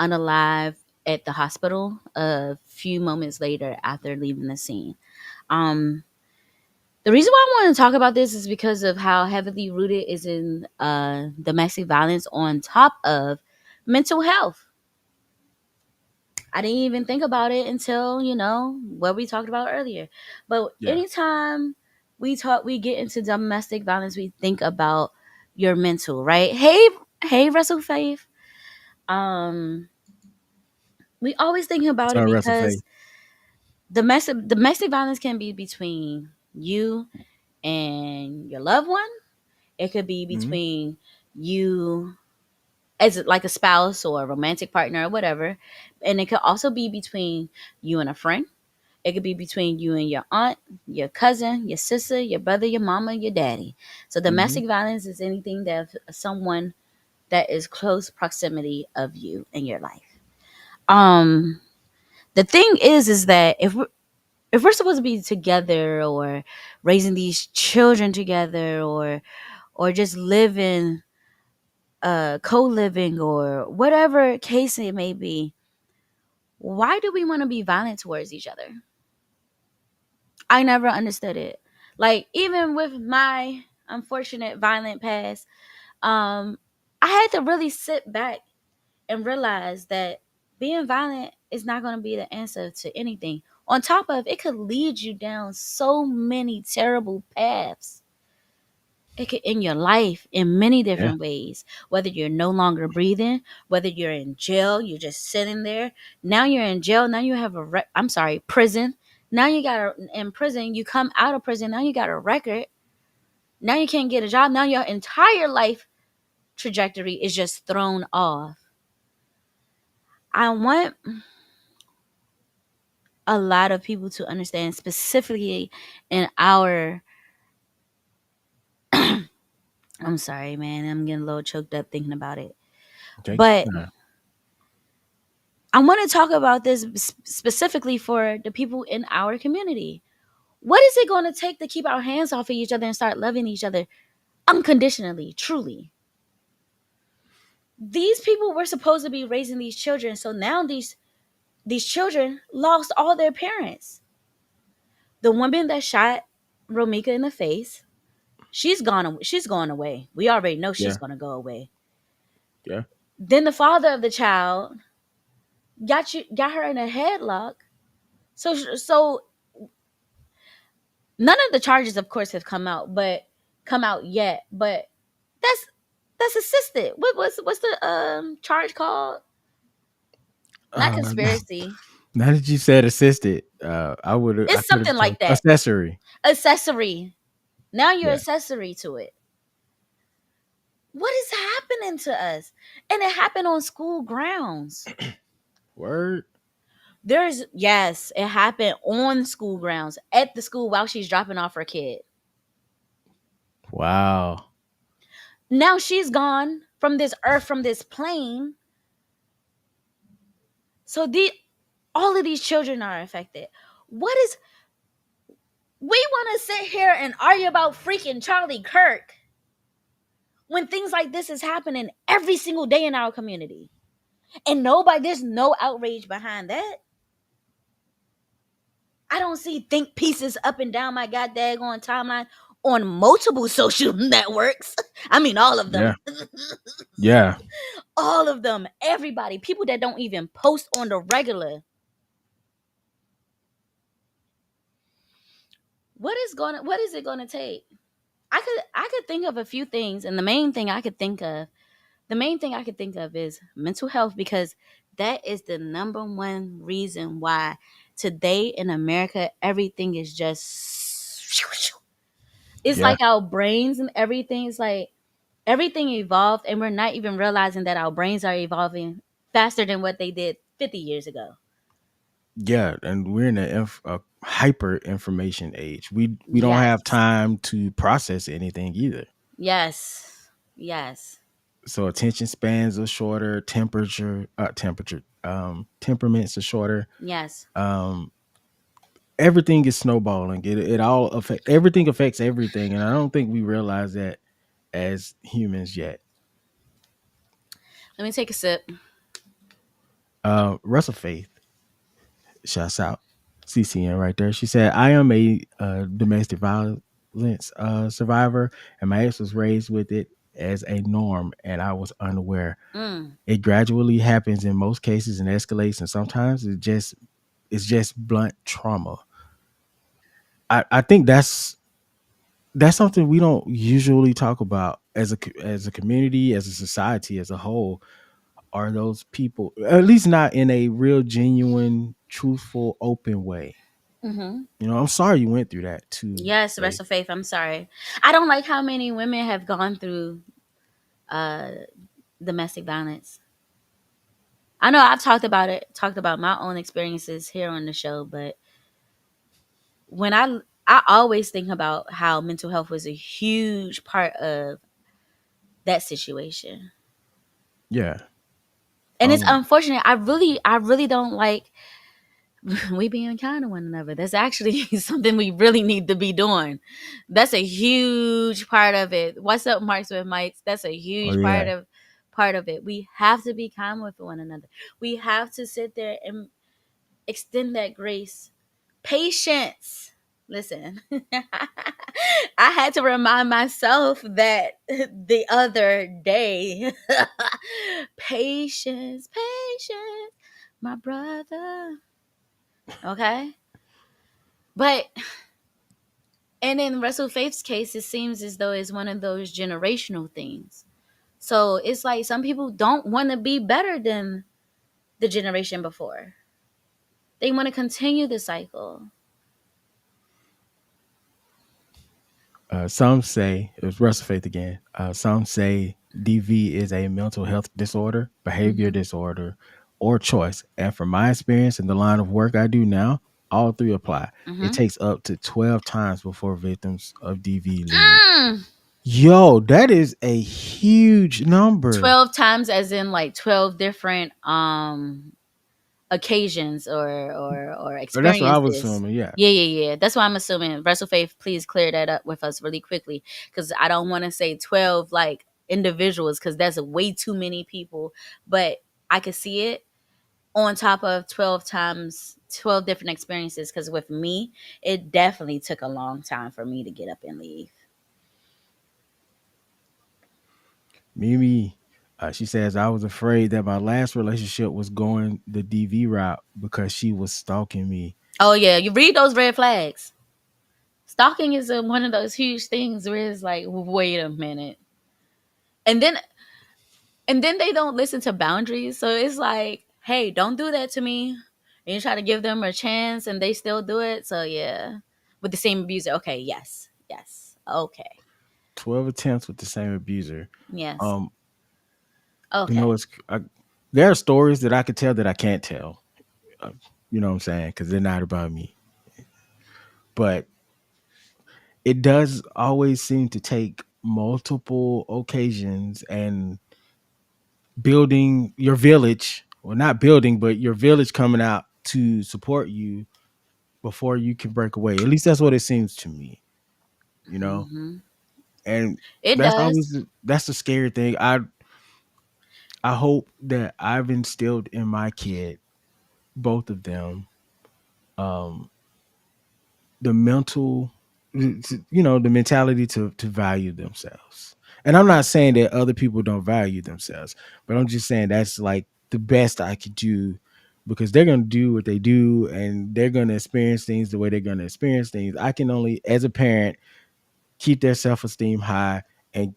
unalive at the hospital a few moments later after leaving the scene. Um, the reason why I want to talk about this is because of how heavily rooted is in domestic violence on top of mental health. I didn't even think about it until, what we talked about earlier. But Yeah. anytime we get into domestic violence, we think about your mental, right? Hey, Russell Faith. Um, we always thinking about So it Russell because Faye. domestic violence can be between you and your loved one. It could be Mm-hmm. between you as like a spouse or a romantic partner or whatever, and it could also be between you and a friend. It could be between you and your aunt, your cousin, your sister, your brother, your mama, your daddy. So Mm-hmm. domestic violence is anything that someone that is close proximity of you in your life. Um, the thing is that if we're supposed to be together or raising these children together or just living co-living or whatever case it may be, why do we want to be violent towards each other? I never understood it. Like, even with my unfortunate violent past, um I had to really sit back and realize that being violent is not going to be the answer to anything. On top of it, could lead you down so many terrible paths. It could end your life in many Yeah. different ways. Whether you're no longer breathing, whether you're in jail, you're just sitting there. Now you're in jail. Now you have I'm sorry, prison. Now you got in prison. You come out of prison. Now you got a record. Now you can't get a job. Now your entire life trajectory is just thrown off. I want a lot of people to understand, specifically in our. I'm sorry, man. I'm getting a little choked up thinking about it. Okay. But I want to talk about this specifically for the people in our community. What is it going to take to keep our hands off of each other and start loving each other unconditionally, truly? These people were supposed to be raising these children, so now these children lost all their parents. The woman that shot Romika in the face, she's gone. She's going away. We already know she's Yeah. going to go away. Yeah. Then the father of the child got her in a headlock. So none of the charges, of course, have come out yet. But that's assisted. What's the charge called? Not Uh, conspiracy. now that you said assisted, I It's could have something chose like that. accessory. Accessory. Now you're Yeah. accessory to it. What is happening to us? And it happened on school grounds. Word. Yes, it happened on school grounds at the school while she's dropping off her kid. Wow. Now she's gone from this earth, from this plane. So all of these children are affected. What is We want to sit here and argue about freaking Charlie Kirk when things like this is happening every single day in our community. And there's no outrage behind that. I don't see think pieces up and down my goddamn timeline on multiple social networks. I mean, all of Yeah. them. Yeah. All of them. Everybody. People that don't even post on the regular. What is it gonna take? I could think of a few things, and the main thing I could think of is mental health, because that is the number one reason why today in America everything is just it's Yeah. like our brains and everything is like everything evolved, and we're not even realizing that our brains are evolving faster than what they did 50 years ago. Yeah. And we're in a hyper information age. We don't have Yes. time to process anything either. Yes. Yes. So attention spans are shorter, temperaments are shorter. Yes. Um, everything is snowballing. It all affect everything affects everything, and I don't think we realize that as humans yet. Let me take a sip. Russell Faith, shouts out CCN right there. She said, "I am a domestic violence survivor, and my ex was raised with it as a norm, and I was unaware. Mm. It gradually happens in most cases and escalates, and sometimes it's just blunt trauma. I think that's something we don't usually talk about as a community, as a society, as a whole. Are those people, at least not in a real, genuine, truthful, open way? Hmm. I'm sorry you went through that too, Yes, rest Faith. of faith. I'm sorry. I don't like how many women have gone through uh, domestic violence. I know I've talked about my own experiences here on the show, but when I always think about how mental health was a huge part of that situation. Yeah. And it's Um. unfortunate. I really don't like we being kind to one another. That's actually something we really need to be doing. That's a huge part of it. What's up, Marks with Mites? That's a Oh huge yeah. part of it. We have to be kind with one another. We have to sit there and extend that grace, patience. Listen, I had to remind myself that the other day. Patience, my brother. Okay. But, and in Russell Faith's case, it seems as though it's one of those generational things. So it's like some people don't want to be better than the generation before, they want to continue the cycle. Some say it was Russell Faith again. Some say DV is a mental health disorder, behavior Hmm. disorder, or choice. And from my experience in the line of work I do now, all three apply. It Hmm. takes up to 12 times before victims of DV leave. Mm. Yo, that is a huge number. 12 times as in like 12 different occasions or Or that's what I was experiences. assuming. Yeah. Yeah. That's why I'm assuming. Russell Faith, please clear that up with us really quickly, because I don't want to say 12 like individuals, because that's way too many people. But I could see it on top of 12 times 12 different experiences, because with me, it definitely took a long time for me to get up and leave. Mimi, she says, I was afraid that my last relationship was going the DV route because she was stalking me. Oh yeah, you read those red flags. Stalking is one of those huge things where it's like, wait a minute. And then they don't listen to boundaries. So it's like, hey, don't do that to me. And you try to give them a chance and they still do it. So yeah. With the same abuser. Okay, yes. Yes. Okay. 12 attempts with the same abuser. Yes. Um, Okay. there are stories that I could tell that I can't tell. Uh, you know what I'm saying? Because they're not about me. But it does always seem to take multiple occasions and building your village, well, not building, but your village coming out to support you before you can break away. At least that's what it seems to me, you know? Hmm. And It does. that's the scary thing. I hope that I've instilled in my kid, both of them, um, the mental, the mentality to value themselves. And I'm not saying that other people don't value themselves, but I'm just saying that's like the best I could do, because they're going to do what they do and they're going to experience things the way they're going to experience things. I can only, as a parent, keep their self-esteem high and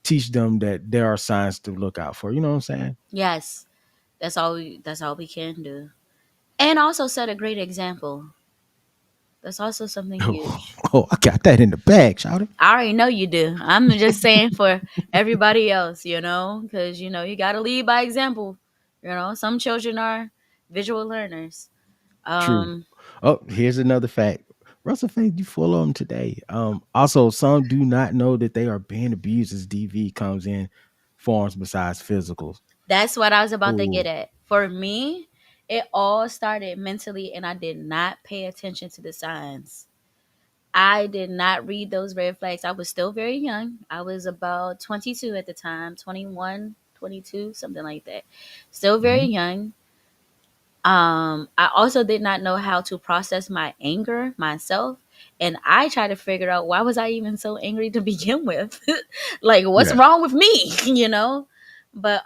teach them that there are signs to look out for. You know what I'm saying? Yes. That's all we can do. And also set a great example. That's also something huge. Oh, I got that in the bag, shout it. I already know you do. I'm just saying for everybody else, because you got to lead by example. Some children are visual learners. True. Um, Oh, here's another fact. Russell Faith, you full of them today. Also, some do not know that they are being abused as DV comes in forms besides physical. that's what I was about to get Ooh, at. For me, it all started mentally, and I did not pay attention to the signs. I did not read those red flags. I was still very young. I was about 22 at the time, 21, 22, something like that. Still very Mhm. young. I also did not know how to process my anger myself. And I tried to figure out, why was I even so angry to begin with? Like, what's Yeah. wrong with me? But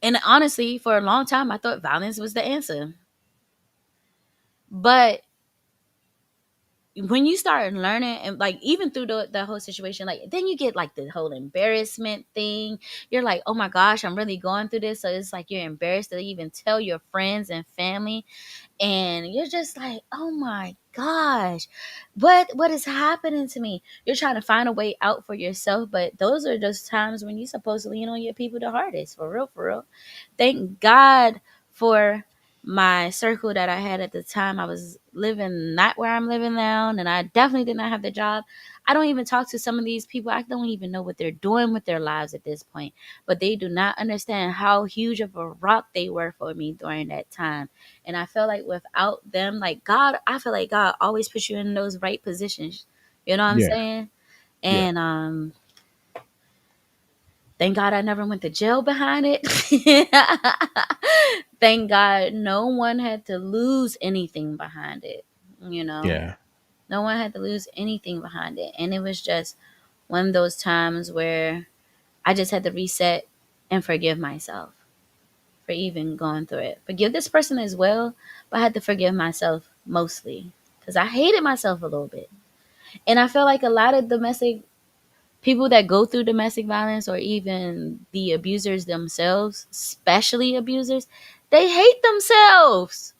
and honestly, for a long time I thought violence was the answer. But when you start learning, and like even through the whole situation, like then you get like the whole embarrassment thing. You're like, oh my gosh, I'm really going through this. So it's like you're embarrassed to even tell your friends and family, and you're just like, oh my gosh, what is happening to me? You're trying to find a way out for yourself, but those are just times when you're supposed to lean on your people the hardest. For real, for real. Thank God for my circle that I had at the time. I was living not where I'm living now, and I definitely did not have the job. I don't even talk to some of these people. I don't even know what they're doing with their lives at this point, but they do not understand how huge of a rock they were for me during that time. And I feel like without them, like God, I feel like God always puts you in those right positions. You know what I'm Yeah. saying? Yeah. And thank God I never went to jail behind it. Thank God no one had to lose anything behind it. You know, Yeah. no one had to lose anything behind it. And it was just one of those times where I just had to reset and forgive myself for even going through it. Forgive this person as well, but I had to forgive myself mostly because I hated myself a little bit. And I feel like a lot of domestic people that go through domestic violence, or even the abusers themselves, especially abusers, they hate themselves.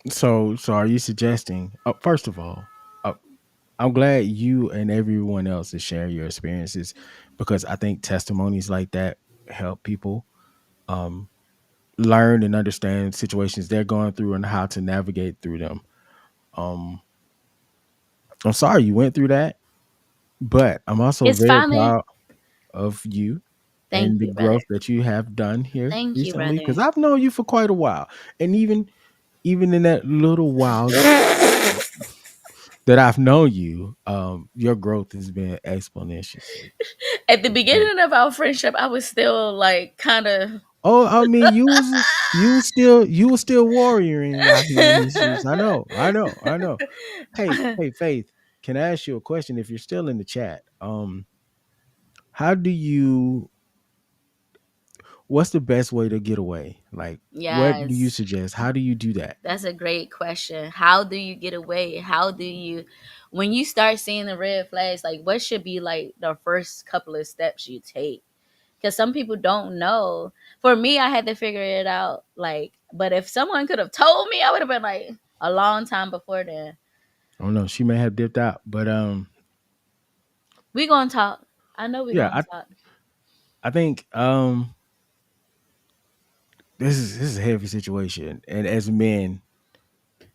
So are you suggesting? First of all, uh, I'm glad you and everyone else is sharing your experiences, because I think testimonies like that help people um, learn and understand situations they're going through and how to navigate through them. Um, I'm sorry you went through that, but I'm also It's very finally. proud of you Thank and the you, brother. growth that you have done here Thank you, recently, because brother. I've known you for quite a while. And even in that little while that I've known you, your growth has been exponentially. At the It's been, beginning of our friendship, I was still like kind of. oh, I mean, you was still warrioring out here in these streets. I know. Hey, Faith, can I ask you a question if you're still in the chat? How do you what's the best way to get away? Like, what do you Yes. suggest? How do you do that? That's a great question. How do you get away? How do you, when you start seeing the red flags, like what should be like the first couple of steps you take? Because some people don't know. For me, I had to figure it out. Like, but if someone could have told me, I would have been like a long time before then. I don't know. She may have dipped out, but We gonna talk. I know we yeah, gonna talk. I think this is a heavy situation, and as men,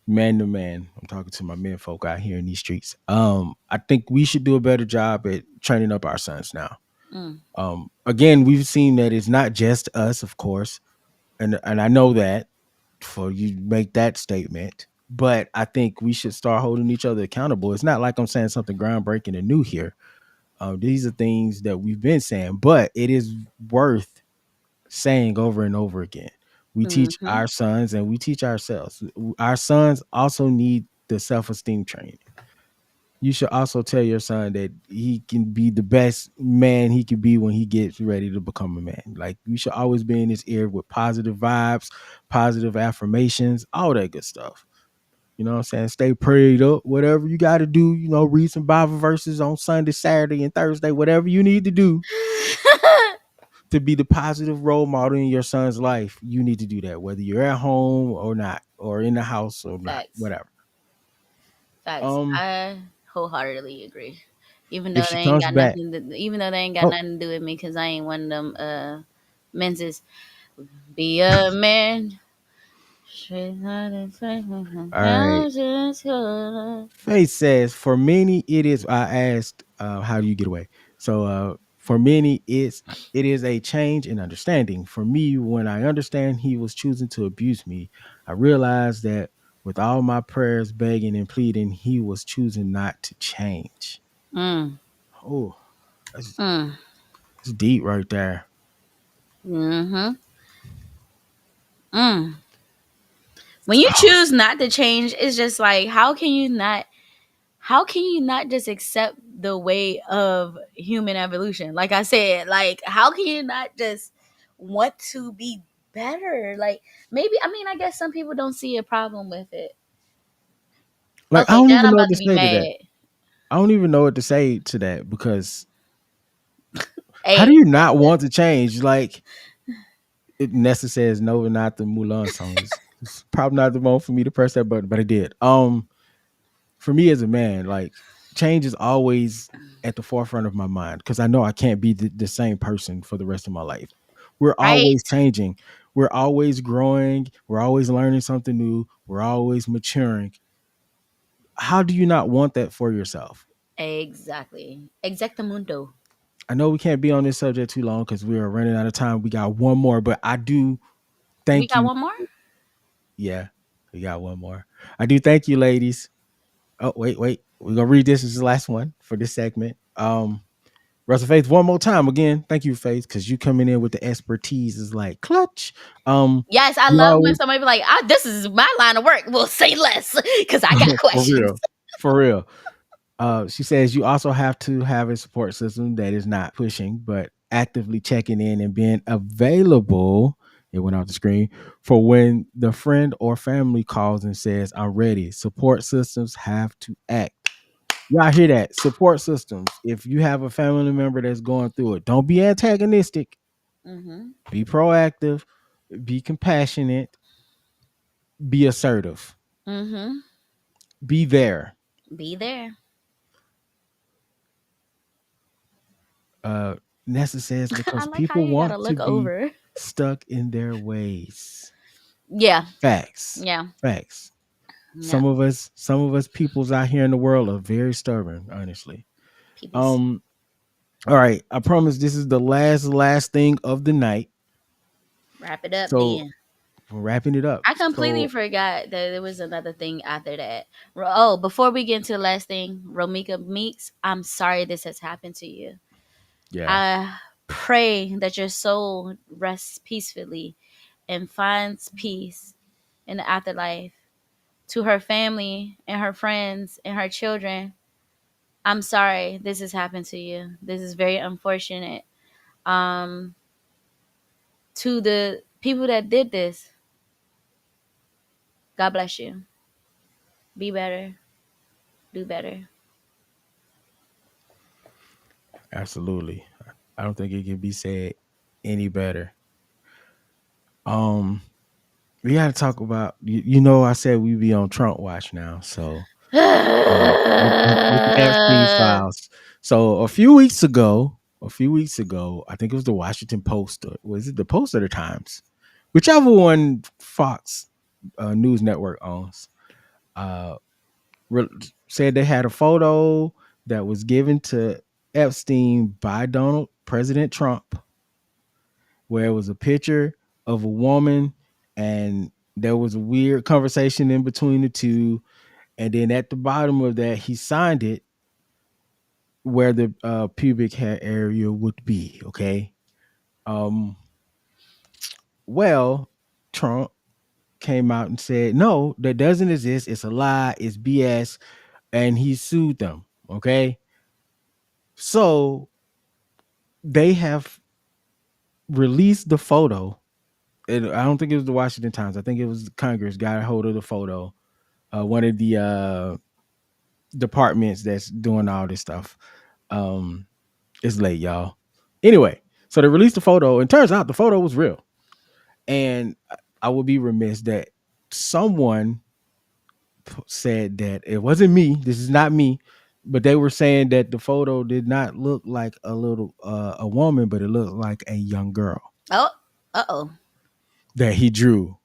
man to man, I'm talking to my men folk out here in these streets. I think we should do a better job at training up our sons now. Mm, Again, we've seen that it's not just us, of course, and I know that for you make that statement, but I think we should start holding each other accountable. It's not like I'm saying something groundbreaking and new here. These are things that we've been saying, but it is worth saying over and over again. We teach mm-hmm. our sons and we teach ourselves. Our sons also need the self-esteem training. You should also tell your son that he can be the best man he can be when he gets ready to become a man. Like, you should always be in his ear with positive vibes, positive affirmations, all that good stuff. You know what I'm saying? Stay prayed up, whatever you got to do. Read some Bible verses on Sunday, Saturday, and Thursday, whatever you need to do to be the positive role model in your son's life. You need to do that, whether you're at home or not, or in the house or not, Facts. whatever. Facts. Um, I wholeheartedly agree. if she comes back, Even though they ain't got oh, nothing to do with me, because I ain't one of them menses. Be a man. She's not a friend. all right. Faith says, for many, it is. I asked, how do you get away? So, for many, it is a change in understanding. For me, when I understand he was choosing to abuse me, I realized that With all my prayers, begging and pleading, he was choosing not to change. Mm. Oh, that's, Mm. that's deep right there. Mm-hmm. Mm. When you choose not to change, it's just like how can you not just accept the way of human evolution? Like I said, like how can you not just want to be better? Like maybe I mean I guess some people don't see a problem with it. Like I Okay, don't now even I'm know what about to to be say to that. mad. I don't even know what to say to that because how do Hey, you not want to change? Like it Nessa says, no, not the Mulan song. It's probably not the moment for me to press that button, but I did. For me as a man, like change is always at the forefront of my mind because I know I can't be the same person for the rest of my life. We're always right? changing. We're always growing. We're always learning something new. We're always maturing. How do you not want that for yourself? Exactly. Exactamundo. I know we can't be on this subject too long because we are running out of time. We got one more, but I do We thank got you. one more? Yeah, we got one more. I do thank you, ladies. Oh, wait. We're gonna read this as the last one for this segment. Russell Faith, one more time again. Thank you, Faith, because you coming in with the expertise is like clutch. Yes, I You love when always somebody be like, this is my line of work. Well, say less because I got for questions. real. For real. She says you also have to have a support system that is not pushing, but actively checking in and being available. It went off the screen for when the friend or family calls and says, I'm ready. Support systems have to act. Y'all hear that? Support systems. If you have a family member that's going through it, don't be antagonistic. Mm-hmm. Be proactive. Be compassionate. Be assertive. Mm-hmm. Be there. Be there. Uh, Nessa says I because like how people you gotta want to look be over. stuck in their ways. Yeah. Facts. Yeah. Facts. Yeah. Some of us peoples out here in the world are very stubborn, honestly. People's Um, all right. I promise this is the last thing of the night. wrap it up So then. we're wrapping it up. I completely So forgot that there was another thing after that. Oh, before we get into the last thing, Romika Meeks, I'm sorry this has happened to you. yeah. I pray that your soul rests peacefully and finds peace in the afterlife. To her family and her friends and her children, I'm sorry this has happened to you. This is very unfortunate. Um, to the people that did this, God bless you. Be better. Do better. Absolutely. I don't think it can be said any better. Um, we got to talk about. You know, I said we be on Trump watch now, so with the Epstein files. So a few weeks ago, I think it was the Washington Post. Or was it the Post or the Times? Whichever one Fox News Network owns. Uh, re- Said they had a photo that was given to Epstein by Donald President Trump, where it was a picture of a woman, and there was a weird conversation in between the two, and then at the bottom of that, he signed it where the pubic hair area would be. Okay. Um. Well, Trump came out and said, "No, that doesn't exist. It's a lie. It's BS," and he sued them. Okay. So they have released the photo. I don't think it was the Washington Times. I think it was Congress got a hold of the photo. One of the departments that's doing all this stuff. Um, it's late, y'all. Anyway, so they released the photo, and turns out the photo was real. And I would be remiss that someone said that it wasn't me. This is not me, but they were saying that the photo did not look like a woman, but it looked like a young girl Oh, uh-oh. that he drew.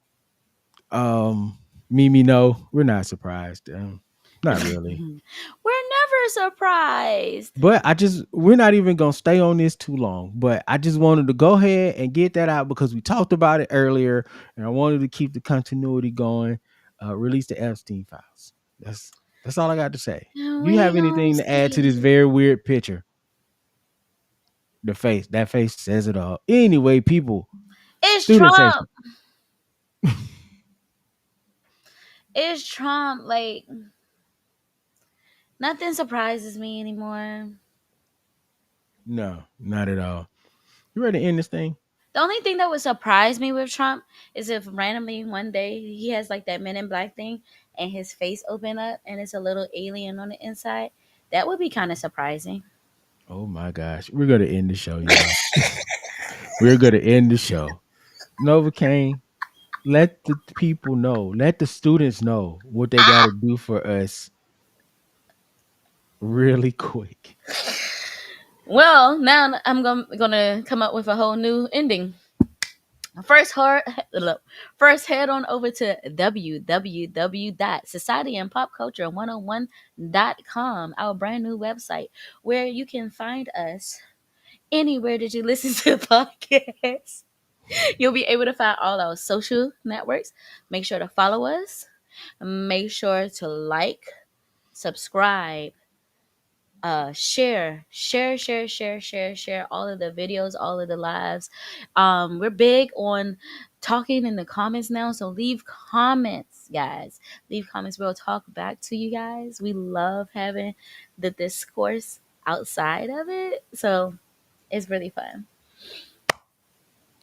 Mimi, no, we're not surprised. Not really. We're never surprised. But we're not even gonna stay on this too long. But I just wanted to go ahead and get that out because we talked about it earlier, and I wanted to keep the continuity going. release the Epstein files. That's all I got to say. Do you We have gon' anything to add to this see. very weird picture? That face says it all. Anyway, people, It's student Trump. section. It's Trump. Like nothing surprises me anymore. No, not at all. You ready to end this thing? The only thing that would surprise me with Trump is if randomly one day he has like that Men in Black thing and his face open up and it's a little alien on the inside. That would be kind of surprising. Oh my gosh. We're gonna end the show, y'all. We're gonna end the show. Novocaine, let the people know, let the students know what they gotta do for us really quick. Well, now I'm gonna come up with a whole new ending. First, first head on over to www.societyandpopculture101.com, our brand new website, where you can find us anywhere that you listen to podcasts. You'll be able to find all our social networks. Make sure to follow us. Make sure to like, subscribe, share all of the videos, all of the lives. We're big on talking in the comments now, so leave comments, guys. Leave comments. We'll talk back to you guys. We love having the discourse outside of it, so it's really fun.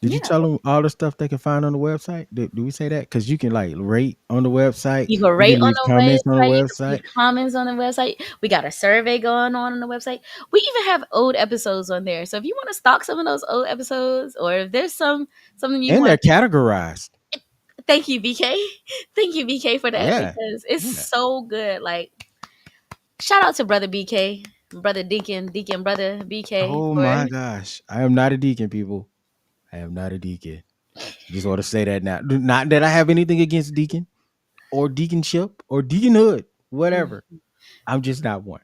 Did you Yeah, tell them all the stuff they can find on the website? Do we say that? Because you can like rate on the website. you can You rate can on leave the comments on the website. You can website. leave comments on the website. We got a survey going on the website. We even have old episodes on there. So if you want to stalk some of those old episodes, or if there's something you And they're want, categorized. thank you, BK. Thank you, BK, for that Yeah. because it's Yeah. so good. Like shout out to brother BK, brother Deacon, brother BK Oh for my gosh. I am not a deacon, people. I am not a deacon. Just want to say that now. Not that I have anything against deacon or deaconship or deaconhood, whatever. I'm just not one.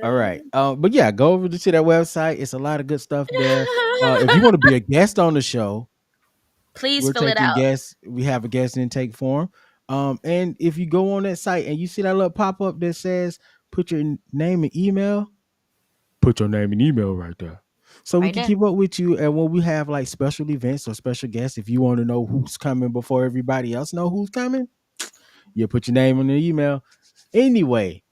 All right. But yeah, go over to that website. It's a lot of good stuff there. If you want to be a guest on the show, Please we're fill it taking out. guests. We have a guest intake form. And if you go on that site and you see that little pop up that says put your name and email, put your name and email right there. So we Right can there. keep up with you. And when we have like special events or special guests, if you want to know who's coming before everybody else know who's coming, you put your name on the email. Anyway,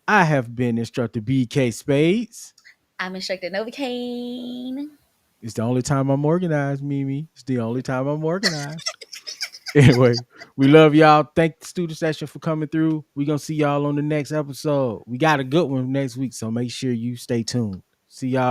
I have been Instructor BK Spades. I'm instructor Novocaine. It's the only time I'm organized, Mimi. It's the only time I'm organized. Anyway, we love y'all. Thank the student session for coming through. We're going to see y'all on the next episode. We got a good one next week, so make sure you stay tuned. See y'all.